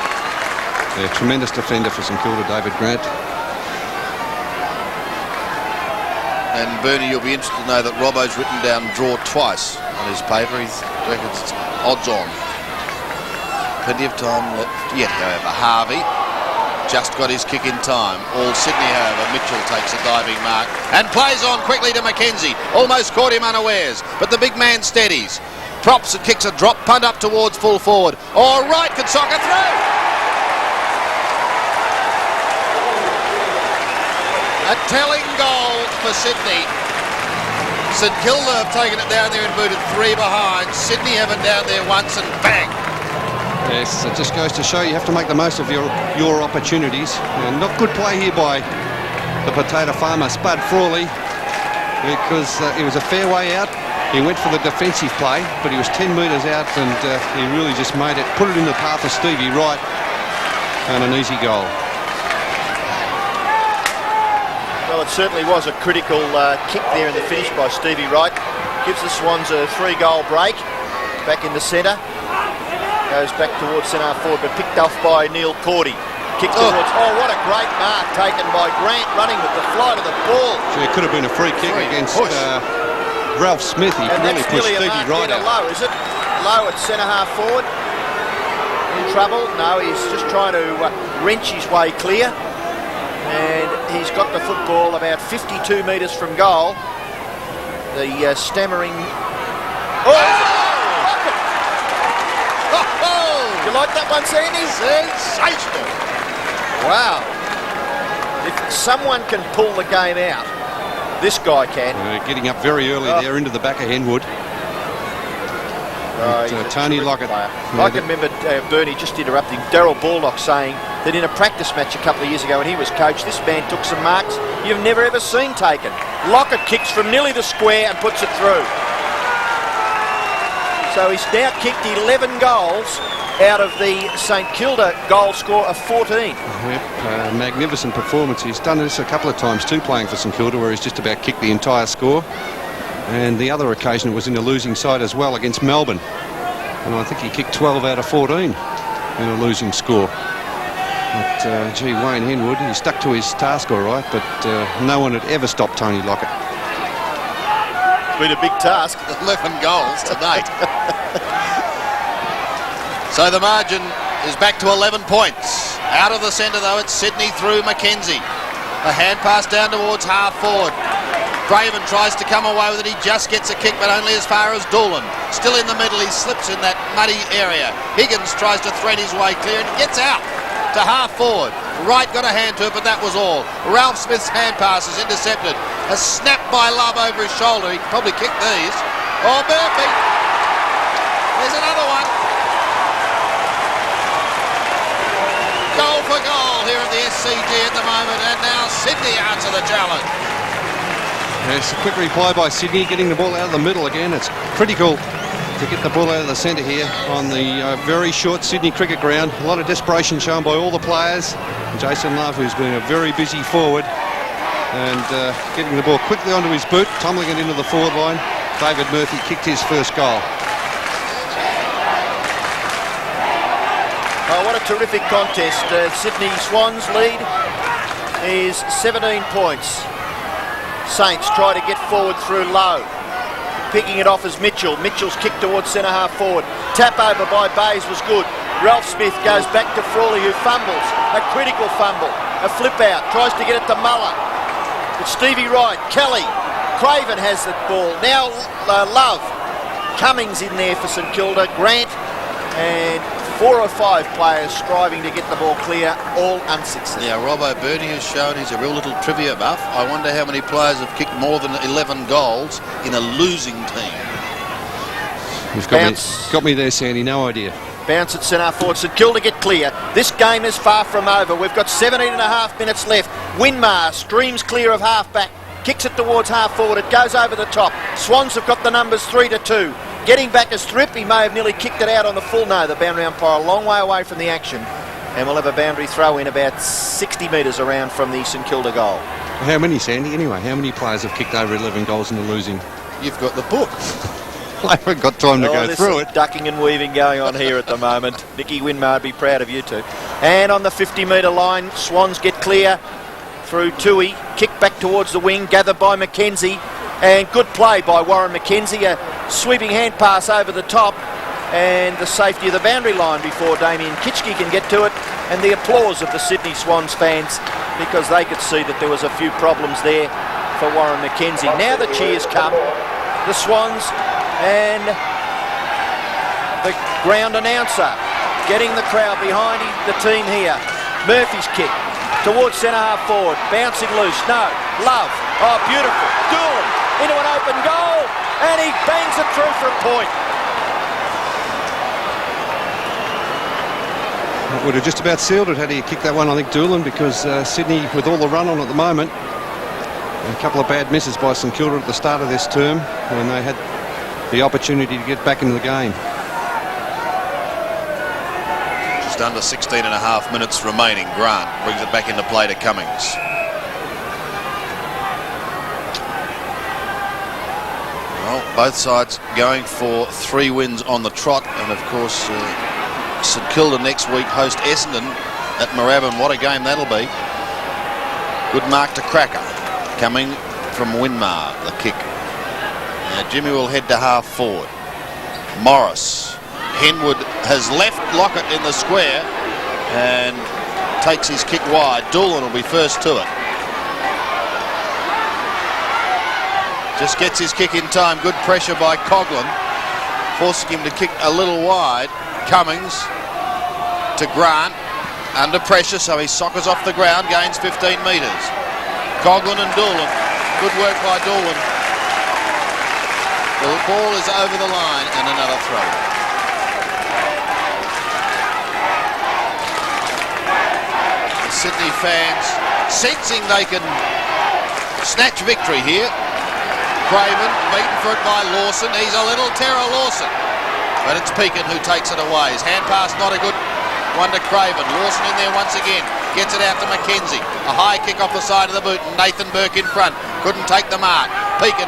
Yeah, tremendous defender for St Kilda, David Grant. And Bernie, you'll be interested to know that Robbo's written down draw twice on his paper. He reckons it's odds on. Plenty of time left yet, however. Harvey just got his kick in time. All Sydney, however. Mitchell takes a diving mark and plays on quickly to Mackenzie. Almost caught him unawares, but the big man steadies. Props and kicks a drop punt up towards full forward. All right, can sock it through. A telling goal for Sydney. St Kilda have taken it down there and booted 3 behind. Sydney have it down there once and bang. Yes, it just goes to show you have to make the most of your opportunities. And not good play here by the potato farmer, Spud Frawley, because it was a fair way out. He went for the defensive play, but he was 10 metres out, and he really just made it, put it in the path of Stevie Wright, and an easy goal. Well, it certainly was a critical kick there in the finish by Stevie Wright. Gives the Swans a 3-goal break. Back in the centre. Goes back towards centre forward, but picked off by Neil Cordy. Kick towards... Oh, what a great mark taken by Grant, running with the flight of the ball. So it could have been a free kick against Ralph Smith. He really pushed Stevie Wright out. Low, is it? Low at centre half forward. In trouble? No, he's just trying to wrench his way clear. And he's got the football about 52 metres from goal. The stammering... You like that one, Sandy? Sensational. Wow. If someone can pull the game out, this guy can. Getting up very early there into the back of Henwood. Tony Lockett. I can remember Bernie just interrupting Darryl Baldock saying that in a practice match a couple of years ago when he was coach, this man took some marks you've never ever seen taken. Lockett kicks from nearly the square and puts it through. So he's now kicked 11 goals out of the St Kilda goal score of 14. Yep, magnificent performance. He's done this a couple of times too, playing for St Kilda, where he's just about kicked the entire score. And the other occasion was in the losing side as well against Melbourne. And I think he kicked 12 out of 14 in a losing score. But, gee, Wayne Henwood, he stuck to his task all right, but no one had ever stopped Tony Lockett. It's been a big task. 11 goals to date. So the margin is back to 11 points. Out of the centre, though, it's Sydney through Mackenzie. A hand pass down towards half forward. Craven tries to come away with it. He just gets a kick, but only as far as Doolan. Still in the middle, he slips in that muddy area. Higgins tries to thread his way clear and gets out to half forward. Wright got a hand to it, but that was all. Ralph Smith's hand pass is intercepted. A snap by Love over his shoulder. He can probably kick these. Oh, Murphy. There's another one. Goal for goal here at the SCG at the moment, and now Sydney answer the challenge. Yes, a quick reply by Sydney, getting the ball out of the middle again. It's critical to get the ball out of the centre here on the very short Sydney cricket ground. A lot of desperation shown by all the players. Jason Love, who's been a very busy forward, and getting the ball quickly onto his boot, tumbling it into the forward line. David Murphy kicked his first goal. Oh, what a terrific contest. Sydney Swans lead is 17 points. Saints try to get forward through Low. Picking it off as Mitchell. Mitchell's kick towards centre half forward. Tap over by Bays was good. Ralph Smith goes back to Frawley, who fumbles. A critical fumble. A flip out. Tries to get it to Muller. It's Stevie Wright. Kelly. Craven has the ball. Now Love. Cummings in there for St Kilda. Grant and 4 or 5 players striving to get the ball clear, all unsuccessful. Yeah, Robbo Bernie has shown he's a real little trivia buff. I wonder how many players have kicked more than 11 goals in a losing team. You've got me there, Sandy, no idea. Bounce at centre forward. StKilda get clear. This game is far from over. We've got 17 and a half minutes left. Winmar streams clear of half-back. Kicks it towards half-forward. It goes over the top. Swans have got the numbers 3-2. Getting back is Thrip. He may have nearly kicked it out on the full. No, the boundary umpire a long way away from the action. And we'll have a boundary throw in about 60 metres around from the StKilda goal. How many, Sandy? Anyway, how many players have kicked over 11 goals in the losing? You've got the book. I haven't got time to go through it. Ducking and weaving going on here at the moment. Nicky Winmar would be proud of you two. And on the 50-metre line, Swans get clear through Tui. Kick back towards the wing, gathered by McKenzie. And good play by Warren McKenzie. A sweeping hand pass over the top. And the safety of the boundary line before Damien Kitchke can get to it. And the applause of the Sydney Swans fans, because they could see that there was a few problems there for Warren McKenzie. Now the cheers come. The Swans and the ground announcer getting the crowd behind the team here. Murphy's kick towards centre half forward, bouncing loose. No, Love. Oh, beautiful. Doolan into an open goal, and he bangs it through for a point. Would have just about sealed it had he kicked that one, I think, Doolan, because Sydney, with all the run on at the moment, a couple of bad misses by StKilda at the start of this term, and they had the opportunity to get back into the game. Just under 16 and a half minutes remaining. Grant brings it back into play to Cummings. Well, both sides going for 3 wins on the trot, and of course StKilda next week host Essendon at Moorabbin. What a game that'll be. Good mark to Cracker coming from Winmar, the kick. Now Jimmy will head to half forward. Morris. Henwood has left Lockett in the square and takes his kick wide. Doolan will be first to it. Just gets his kick in time. Good pressure by Coughlin, forcing him to kick a little wide. Cummings to Grant, under pressure, so he soccers off the ground, gains 15 metres. Coughlin and Doolan. Good work by Doolan. The ball is over the line and another throw. The Sydney fans sensing they can snatch victory here. Craven beaten for it by Lawson. He's a little terror, Lawson. But it's Pekin who takes it away. His hand pass not a good one to Craven. Lawson in there once again. Gets it out to McKenzie. A high kick off the side of the boot. Nathan Burke in front. Couldn't take the mark. Pekin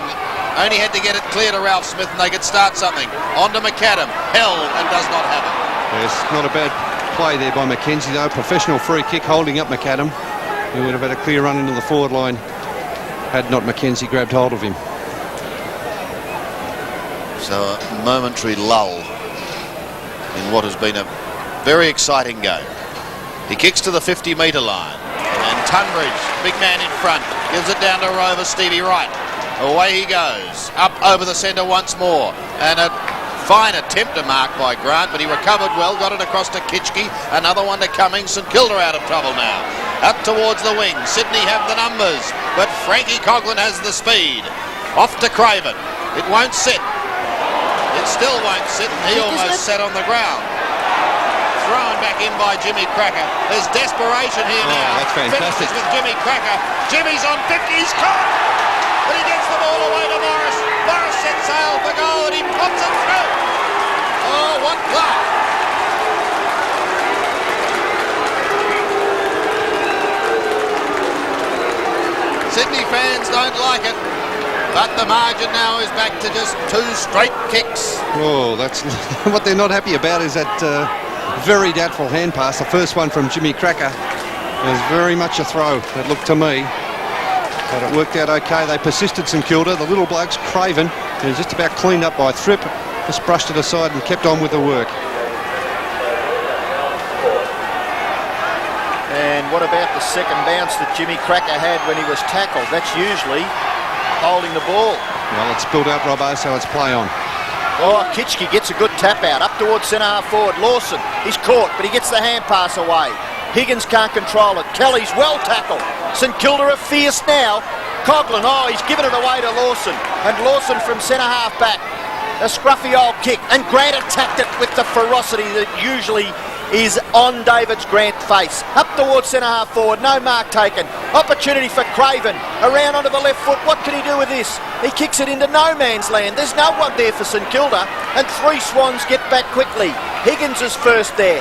only had to get it clear to Ralph Smith and they could start something. On to McAdam. Held and does not have it. Yes, not a bad play there by McKenzie though. Professional free kick holding up McAdam. He would have had a clear run into the forward line had not McKenzie grabbed hold of him. So a momentary lull in what has been a very exciting game. He kicks to the 50-metre line. And Tunbridge, big man in front, gives it down to Rover Stevie Wright. Away he goes. Up over the centre once more. And a fine attempt to mark by Grant, but he recovered well, got it across to Kitchke. Another one to Cummings. StKilda out of trouble now. Up towards the wing. Sydney have the numbers, but Frankie Coughlin has the speed. Off to Craven. It won't sit. It still won't sit, and he almost sat on the ground. Thrown back in by Jimmy Cracker. There's desperation here now. That's fantastic. Finishes with Jimmy Cracker. Jimmy's on 50, he's caught! But he gets the ball away to Morris. Morris sets sail for goal and he pops it through. Oh, what play! Sydney fans don't like it. But the margin now is back to just 2 straight kicks. Oh, that's what they're not happy about is that very doubtful hand pass. The first one from Jimmy Cracker was very much a throw, it looked to me. But it worked out okay. They persisted, StKilda. The little blokes, Craven, who was just about cleaned up by Thrip, just brushed it aside and kept on with the work. And what about the second bounce that Jimmy Cracker had when he was tackled? That's usually holding the ball. Well, it's spilled out, Robbo, so it's play on. Oh, Kitchke gets a good tap out. Up towards centre half forward. Lawson, he's caught, but he gets the hand pass away. Higgins can't control it. Kelly's well tackled. St Kilda are fierce now. Coughlin, he's given it away to Lawson. And Lawson from centre half back. A scruffy old kick. And Grant attacked it with the ferocity that usually is on David's Grant face. Up towards centre half forward, no mark taken. Opportunity for Craven, around onto the left foot. What can he do with this? He kicks it into no man's land. There's no one there for St Kilda, and 3 Swans get back quickly. Higgins is first there.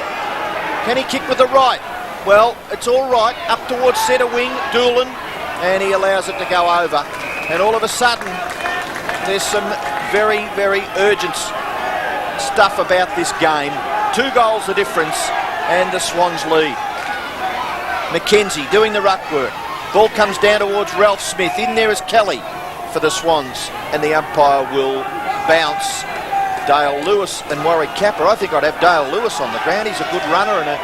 Can he kick with the right? Well, it's all right. Up towards centre wing, Doolan, and he allows it to go over. And all of a sudden, there's some very, very urgent stuff about this game. 2 goals the difference, and the Swans lead. McKenzie doing the ruck work. Ball comes down towards Ralph Smith. In there is Kelly for the Swans, and the umpire will bounce Dale Lewis and Warwick Capper. I think I'd have Dale Lewis on the ground. He's a good runner and a...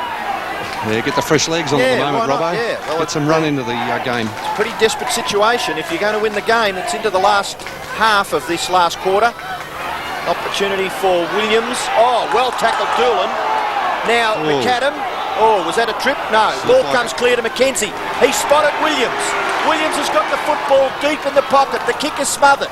Yeah, get the fresh legs on at the moment, Robbo. Yeah, well, get some run into the game. It's a pretty desperate situation. If you're going to win the game, it's into the last half of this last quarter. Opportunity for Williams. Oh, well tackled Doolan. Now McAdam. Oh, was that a trip? No. Ball comes clear to McKenzie. He spotted Williams. Williams has got the football deep in the pocket. The kick is smothered.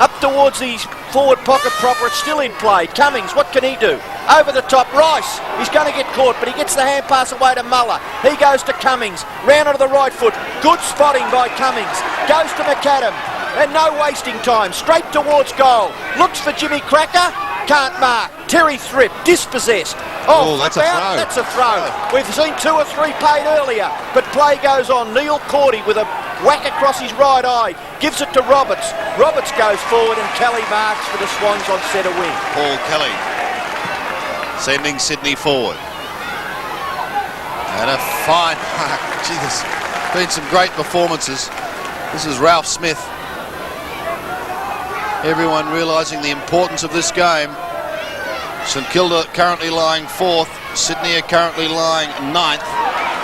Up towards the forward pocket proper. It's still in play. Cummings, what can he do? Over the top. Rice. He's going to get caught, but he gets the hand pass away to Muller. He goes to Cummings. Round onto the right foot. Good spotting by Cummings. Goes to McAdam. And no wasting time. Straight towards goal. Looks for Jimmy Cracker. Can't mark. Terry Thripp. Dispossessed. Oh, that's a throw. That's a throw. We've seen 2 or 3 paid earlier. But play goes on. Neil Cordy with a whack across his right eye. Gives it to Roberts. Roberts goes forward and Kelly marks for the Swans on centre wing. Paul Kelly sending Sydney forward. And a fine mark. Gee, there's been some great performances. This is Ralph Smith. Everyone realising the importance of this game. St Kilda currently lying 4th. Sydney are currently lying 9th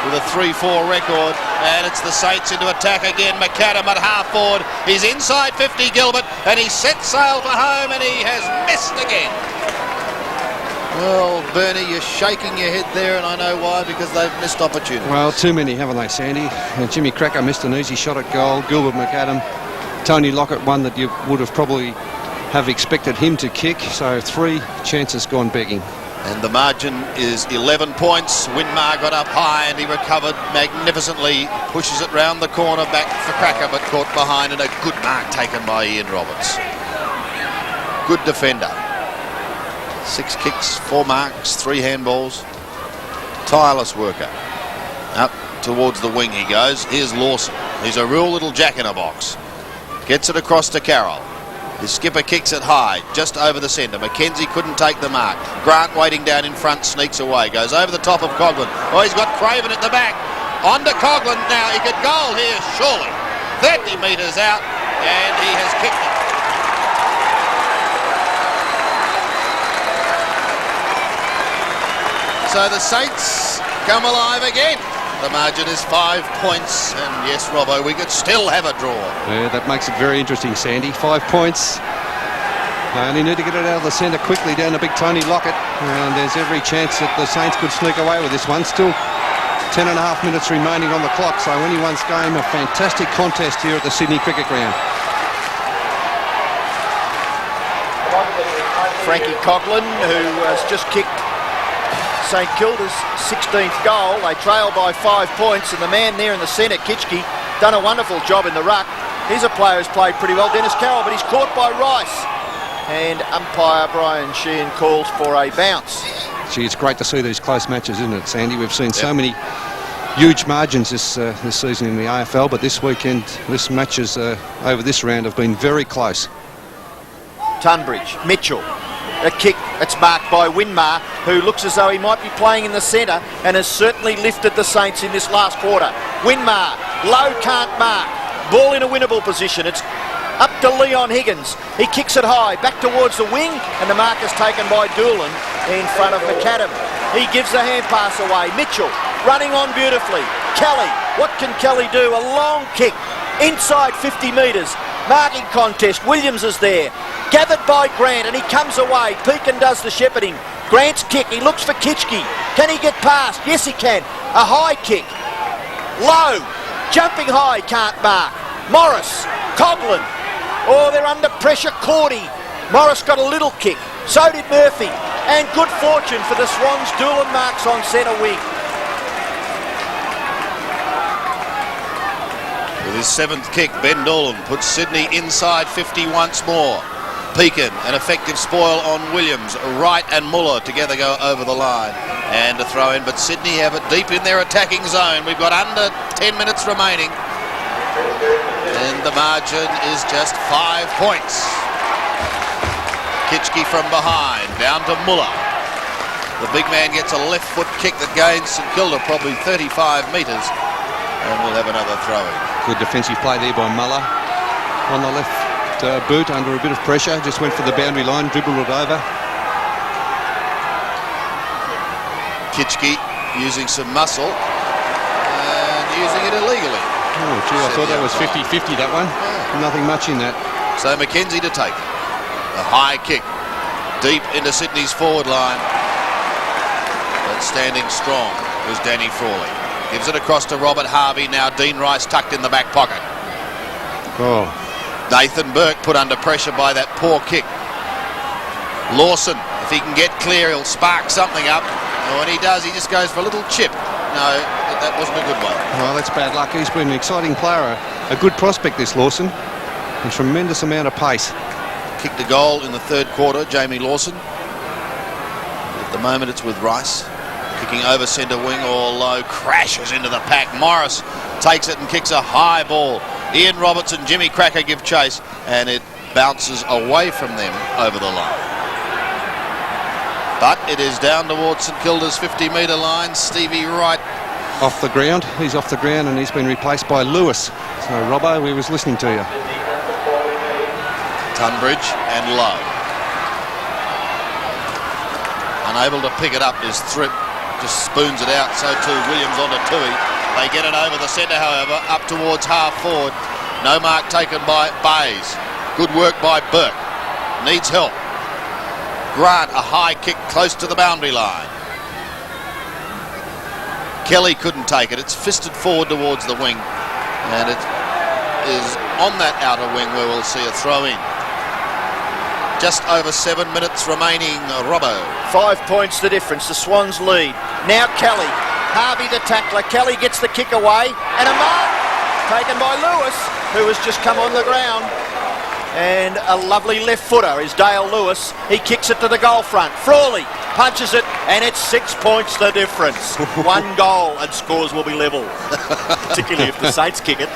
with a 3-4 record. And it's the Saints into attack again. McAdam at half forward. He's inside 50, Gilbert, and he sets sail for home, and he has missed again. Well, Bernie, you're shaking your head there, and I know why, because they've missed opportunities. Well, too many, haven't they, Sandy? Jimmy Cracker missed an easy shot at goal. Gilbert McAdam. Tony Lockett, one that you would have probably have expected him to kick. So 3 chances gone begging. And the margin is 11 points. Winmar got up high and he recovered magnificently. Pushes it round the corner back for Cracker, but caught behind, and a good mark taken by Ian Roberts. Good defender. 6 kicks, 4 marks, 3 handballs. Tireless worker. Up towards the wing he goes. Here's Lawson. He's a real little jack-in-a-box. Gets it across to Carroll. His skipper kicks it high, just over the centre. McKenzie couldn't take the mark. Grant waiting down in front, sneaks away. Goes over the top of Coughlin. Oh, he's got Craven at the back. On to Coughlin now. He could goal here, surely. 30 metres out, and he has kicked it. So the Saints come alive again. The margin is 5 points, and yes, Robbo, we could still have a draw. Yeah, that makes it very interesting, Sandy. 5 points. They only need to get it out of the centre quickly down to big Tony Lockett, and there's every chance that the Saints could sneak away with this one. Still 10 and a half minutes remaining on the clock, so anyone's game. A fantastic contest here at the Sydney Cricket Ground. Frankie Coughlin, who has just kicked St Kilda's 16th goal. They trail by 5 points, and the man there in the centre, Kitchke, done a wonderful job in the ruck. He's a player who's played pretty well, Dennis Carroll, but he's caught by Rice. And umpire Brian Sheehan calls for a bounce. Gee, it's great to see these close matches, isn't it, Sandy? We've seen so many huge margins this season in the AFL, but this weekend, this matches over this round have been very close. Tunbridge, Mitchell. A kick that's marked by Winmar, who looks as though he might be playing in the centre and has certainly lifted the Saints in this last quarter. Winmar, low, can't mark. Ball in a winnable position. It's up to Leon Higgins. He kicks it high, back towards the wing, and the mark is taken by Doolan in front of McAdam. He gives the hand pass away. Mitchell running on beautifully. Kelly, what can Kelly do? A long kick inside 50 metres. Marking contest. Williams is there. Gathered by Grant, and he comes away. Pekin does the shepherding. Grant's kick, he looks for Kitchke. Can he get past? Yes, he can. A high kick. Low. Jumping high, can't mark. Morris. Coghlan. Oh, they're under pressure. Cordy. Morris got a little kick. So did Murphy. And good fortune for the Swans. Doolan marks on centre wing. With his 7th kick, Ben Doolan puts Sydney inside 50 once more. Pekin, an effective spoil on Williams. Wright and Muller together go over the line. And a throw in, but Sydney have it deep in their attacking zone. We've got under 10 minutes remaining. And the margin is just 5 points. Kitchke from behind, down to Muller. The big man gets a left foot kick that gains StKilda probably 35 metres. And we'll have another throw-in. Good defensive play there by Muller. On the left boot, under a bit of pressure. Just went for the boundary line, dribbled it over. Kitchke using some muscle and using it illegally. Oh, gee, I thought that was 50-50, that one. Yeah. Nothing much in that. So McKenzie to take. A high kick deep into Sydney's forward line. But standing strong was Danny Frawley. Gives it across to Robert Harvey. Now Dean Rice tucked in the back pocket. Oh. Nathan Burke put under pressure by that poor kick. Lawson, if he can get clear, he'll spark something up. And when he does, he just goes for a little chip. No, that wasn't a good one. Well, that's bad luck. He's been an exciting player, a good prospect, this Lawson. A tremendous amount of pace. Kicked a goal in the 3rd quarter, Jamie Lawson. At the moment, it's with Rice. Kicking over centre wing or low, crashes into the pack. Morris takes it and kicks a high ball. Ian Robertson, Jimmy Cracker give chase, and it bounces away from them over the line. But it is down towards StKilda's 50-metre line. Stevie Wright. Off the ground. He's off the ground and he's been replaced by Lewis. So, Robbo, we was listening to you. Tunbridge and Lowe. Unable to pick it up is Thripp. Just spoons it out. So too Williams onto Tui. They get it over the centre, however, up towards half forward. No mark taken by Bays. Good work by Burke. Needs help. Grant, a high kick close to the boundary line. Kelly couldn't take it. It's fisted forward towards the wing. And it is on that outer wing where we'll see a throw in. Just over 7 minutes remaining, Robbo. 5 points the difference. The Swans lead. Now Kelly. Harvey the tackler. Kelly gets the kick away. And a mark taken by Lewis, who has just come on the ground. And a lovely left footer is Dale Lewis. He kicks it to the goal front. Frawley punches it, and it's 6 points the difference. 1 goal and scores will be level. Particularly if the Saints kick it.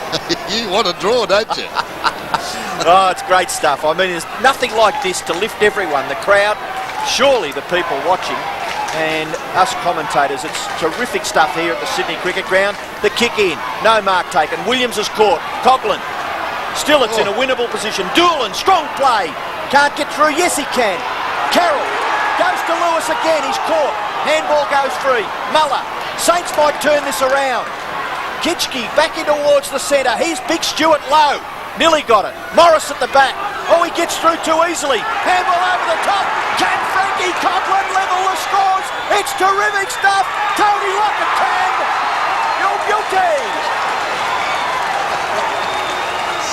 You want to draw, don't you? Oh, it's great stuff. I mean, there's nothing like this to lift everyone. The crowd, surely the people watching, and us commentators. It's terrific stuff here at the Sydney Cricket Ground. The kick in, no mark taken. Williams is caught. Coghlan. Still it's in a winnable position. Doolan, strong play. Can't get through. Yes, he can. Carroll goes to Lewis again. He's caught. Handball goes free. Muller. Saints might turn this around. Kitchke back in towards the centre. He's Big Stuart low. Nearly got it. Morris at the back. Oh, he gets through too easily. Handball over the top. Can Frankie Coghlan level the scores? It's terrific stuff. Tony Lockett can. You're guilty.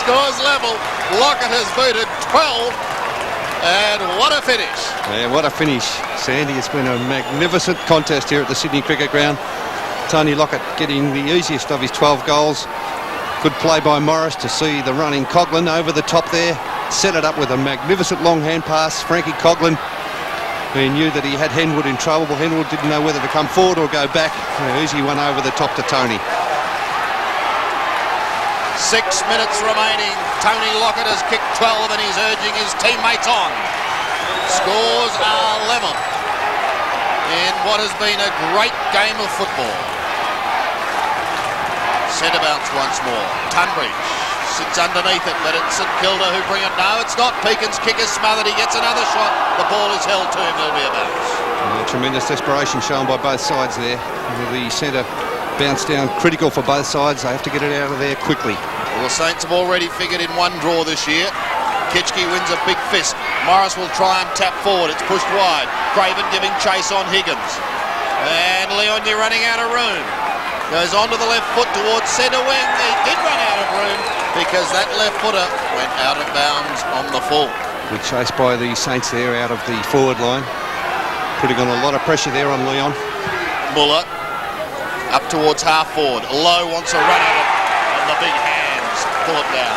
Scores level. Lockett has booted 12. And what a finish. Yeah, what a finish, Sandy. It's been a magnificent contest here at the Sydney Cricket Ground. Tony Lockett getting the easiest of his 12 goals. Good play by Morris to see the running Coghlan over the top there. Set it up with a magnificent long hand pass. Frankie Coghlan, he knew that he had Henwood in trouble. Henwood didn't know whether to come forward or go back. An easy one over the top to Tony. 6 minutes remaining. Tony Lockett has kicked 12 and he's urging his teammates on. Scores are level in what has been a great game of football. Centre bounce once more. Tunbridge sits underneath it, but it's StKilda who bring it. No, it's not. Pekin's kick is smothered. He gets another shot. The ball is held to him. There'll be a bounce. Tremendous desperation shown by both sides there. The centre bounce down critical for both sides. They have to get it out of there quickly. Well, the Saints have already figured in 1 draw this year. Kitchke wins a big fist. Morris will try and tap forward. It's pushed wide. Craven giving chase on Higgins. And Leon, you're running out of room. Goes onto the left foot towards centre wing. He did run out of room because that left footer went out of bounds on the full. Good chase by the Saints there out of the forward line. Putting on a lot of pressure there on Leon. Muller up towards half forward. Lowe wants a run at it. And the big hands pull it down.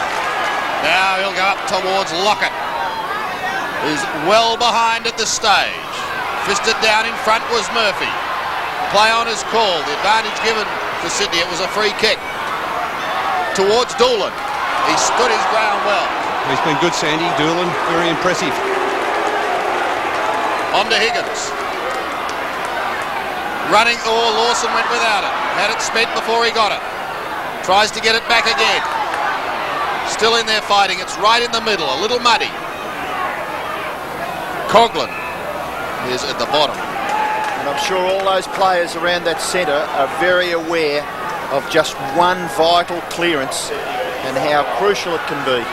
Now he'll go up towards Lockett, who's well behind at the stage. Fisted down in front was Murphy. Play on is called. The advantage given to Sydney. It was a free kick. Towards Doolan. He stood his ground well. He's been good, Sandy. Doolan, very impressive. On to Higgins. Running. Oh, Lawson went without it. Had it spent before he got it. Tries to get it back again. Still in there fighting. It's right in the middle. A little muddy. Coughlin is at the bottom. And I'm sure all those players around that centre are very aware of just one vital clearance and how crucial it can be.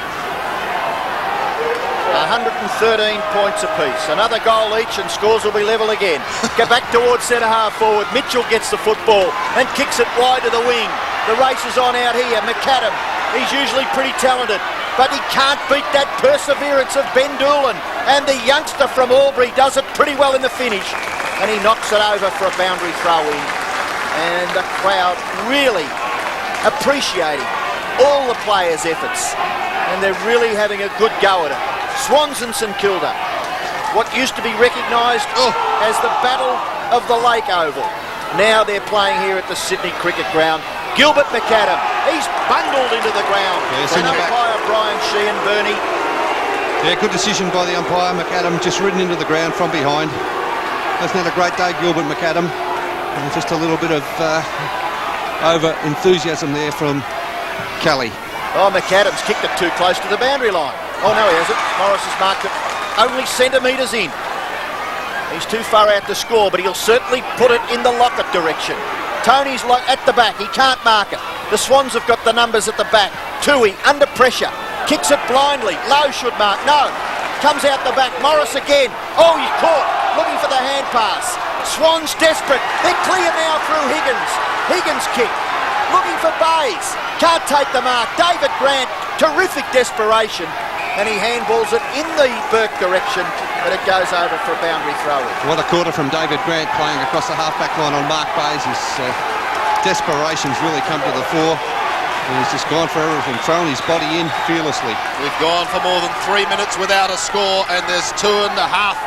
113 points apiece. Another goal each and scores will be level again. Go back towards centre half forward. Mitchell gets the football and kicks it wide to the wing. The race is on out here. McAdam, he's usually pretty talented, but he can't beat that perseverance of Ben Doolan. And the youngster from Albury does it pretty well in the finish. And he knocks it over for a boundary throw in. And the crowd really appreciating all the players' efforts. And they're really having a good go at it. Swans and StKilda, what used to be recognised as the Battle of the Lake Oval. Now they're playing here at the Sydney Cricket Ground. Gilbert McAdam, he's bundled into the ground. Yes, for an umpire, Brian Sheehan, Bernie. Yeah, good decision by the umpire. McAdam just ridden into the ground from behind. Hasn't had a great day, Gilbert McAdam. And just a little bit of over-enthusiasm there from Kelly. Oh, McAdam's kicked it too close to the boundary line. Oh, no, he hasn't. Morris has marked it only centimetres in. He's too far out to score, but he'll certainly put it in the Lockett direction. Tony's at the back. He can't mark it. The Swans have got the numbers at the back. Tui, under pressure. Kicks it blindly. Lowe should mark. No. Comes out the back. Morris again. Oh, he's caught. Looking for the hand pass. Swans desperate. They're clear now through Higgins. Higgins kick. Looking for Bays. Can't take the mark. David Grant. Terrific desperation. And he handballs it in the Burke direction, but it goes over for a boundary throw-in. What a quarter from David Grant playing across the half-back line on Mark Bays. His desperation's really come to the fore. And he's just gone for everything, thrown his body in fearlessly. We've gone for more than 3 minutes without a score, and there's 2.5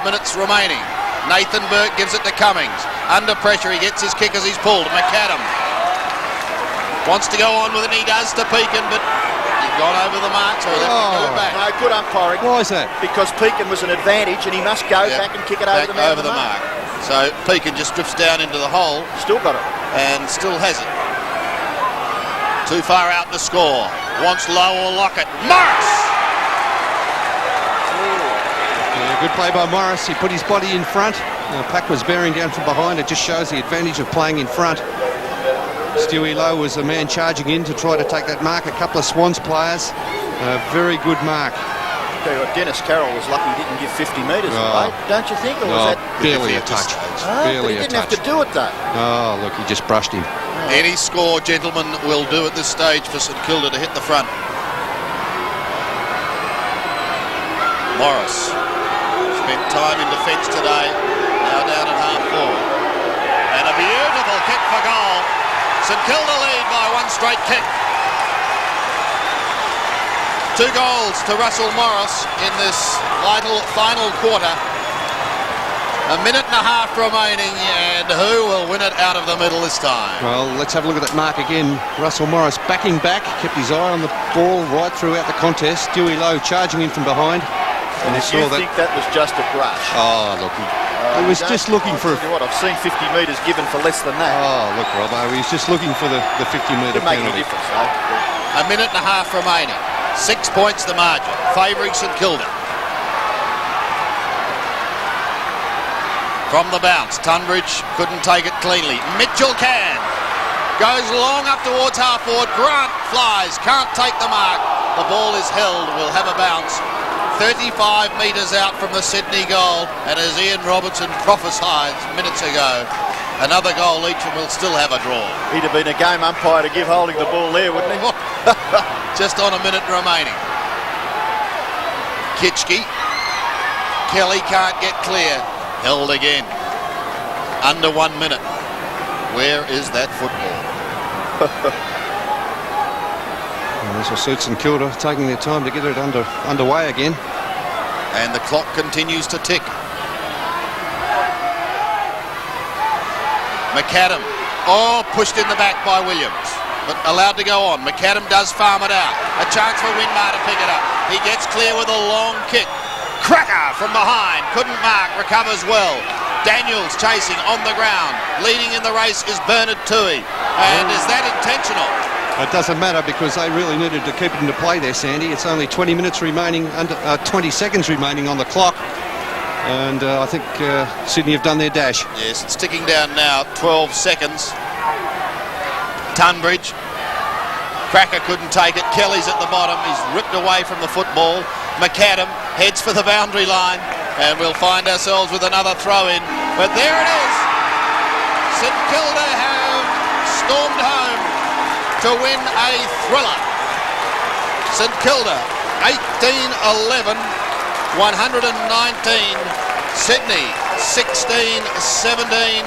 minutes remaining. Nathan Burke gives it to Cummings. Under pressure, he gets his kick as he's pulled. McAdam wants to go on with it, and he does to Pekin, but he's gone over the mark, so he'll have to go back. No, good umpiring. Why is that? Because Pekin was an advantage, and he must go back and kick it over the mark. So Pekin just drifts down into the hole. Still got it. And still has it. Too far out to score. Wants Lowe or Lockett. Morris! Yeah, good play by Morris. He put his body in front. Pack was bearing down from behind. It just shows the advantage of playing in front. Stewie Lowe was the man charging in to try to take that mark. A couple of Swans players. A very good mark. Tell you what, Dennis Carroll was lucky he didn't give 50 metres away, don't you think? Or was that barely a touch. Barely a touch. He didn't have to do it though. Oh, look, he just brushed him. Any score, gentlemen, will do at this stage for StKilda to hit the front. Morris spent time in defence today, now down at half forward. And a beautiful kick for goal. StKilda lead by one straight kick. 2 goals to Russell Morris in this final quarter. 1.5 minutes remaining, and who will win it out of the middle this time? Well, let's have a look at that mark again. Russell Morris backing back, kept his eye on the ball right throughout the contest. Stewie Lowe charging in from behind. And if you think that was just a brush. Oh, look. He was just looking for... What, I've seen 50 metres given for less than that. Oh, look, Robbo, he was just looking for the 50-metre penalty. Didn't make any difference, though. 1.5 minutes remaining. 6 points the margin, favouring StKilda. From the bounce, Tunbridge couldn't take it cleanly. Mitchell can. Goes long up towards half forward. Grant flies, can't take the mark. The ball is held, will have a bounce 35 metres out from the Sydney goal, and as Ian Robertson prophesied minutes ago, another goal each and we'll still have a draw. He'd have been a game umpire to give holding the ball there, wouldn't he? Just on a minute remaining. Kitchke. Kelly can't get clear. Held again. Under 1 minute. Where is that football? Well, this will suit StKilda, taking their time to get it underway again. And the clock continues to tick. McAdam. Oh, pushed in the back by Williams, but allowed to go on. McAdam does farm it out. A chance for Winmar to pick it up. He gets clear with a long kick. Cracker from behind. Couldn't mark. Recovers well. Daniels chasing on the ground. Leading in the race is Bernard Toohey. And is that intentional? It doesn't matter because they really needed to keep it into play there, Sandy. It's only 20 minutes remaining, 20 seconds remaining on the clock. And I think Sydney have done their dash. Yes, it's ticking down now. 12 seconds. Tunbridge. Cracker couldn't take it. Kelly's at the bottom. He's ripped away from the football. McAdam heads for the boundary line. And we'll find ourselves with another throw in. But there it is. StKilda have stormed home to win a thriller. StKilda 18-11, 119. Sydney 16-17,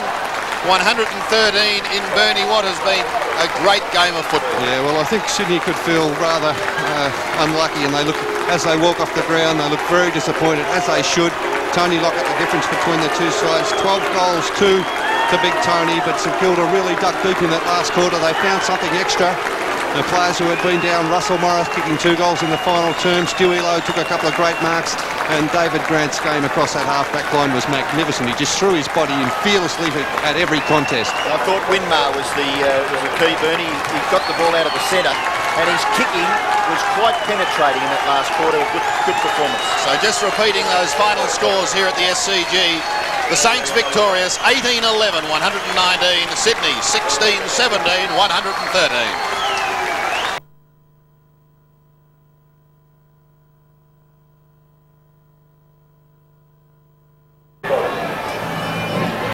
113 in Burnie. What has been a great game of football. Yeah, well, I think Sydney could feel rather unlucky, and as they walk off the ground, they look very disappointed, as they should. Tony Lockett, the difference between the two sides, 12 goals to Big Tony, but StKilda really dug deep in that last quarter. They found something extra. The players who had been down, Russell Morris kicking 2 goals in the final term, Stewie Lowe took a couple of great marks, and David Grant's game across that half-back line was magnificent. He just threw his body in fearlessly at every contest. I thought Winmar was the key, Bernie. He got the ball out of the centre, and his kicking was quite penetrating in that last quarter. Good performance. So just repeating those final scores here at the SCG. The Saints victorious, 18-11, 119. Sydney 16-17, 113.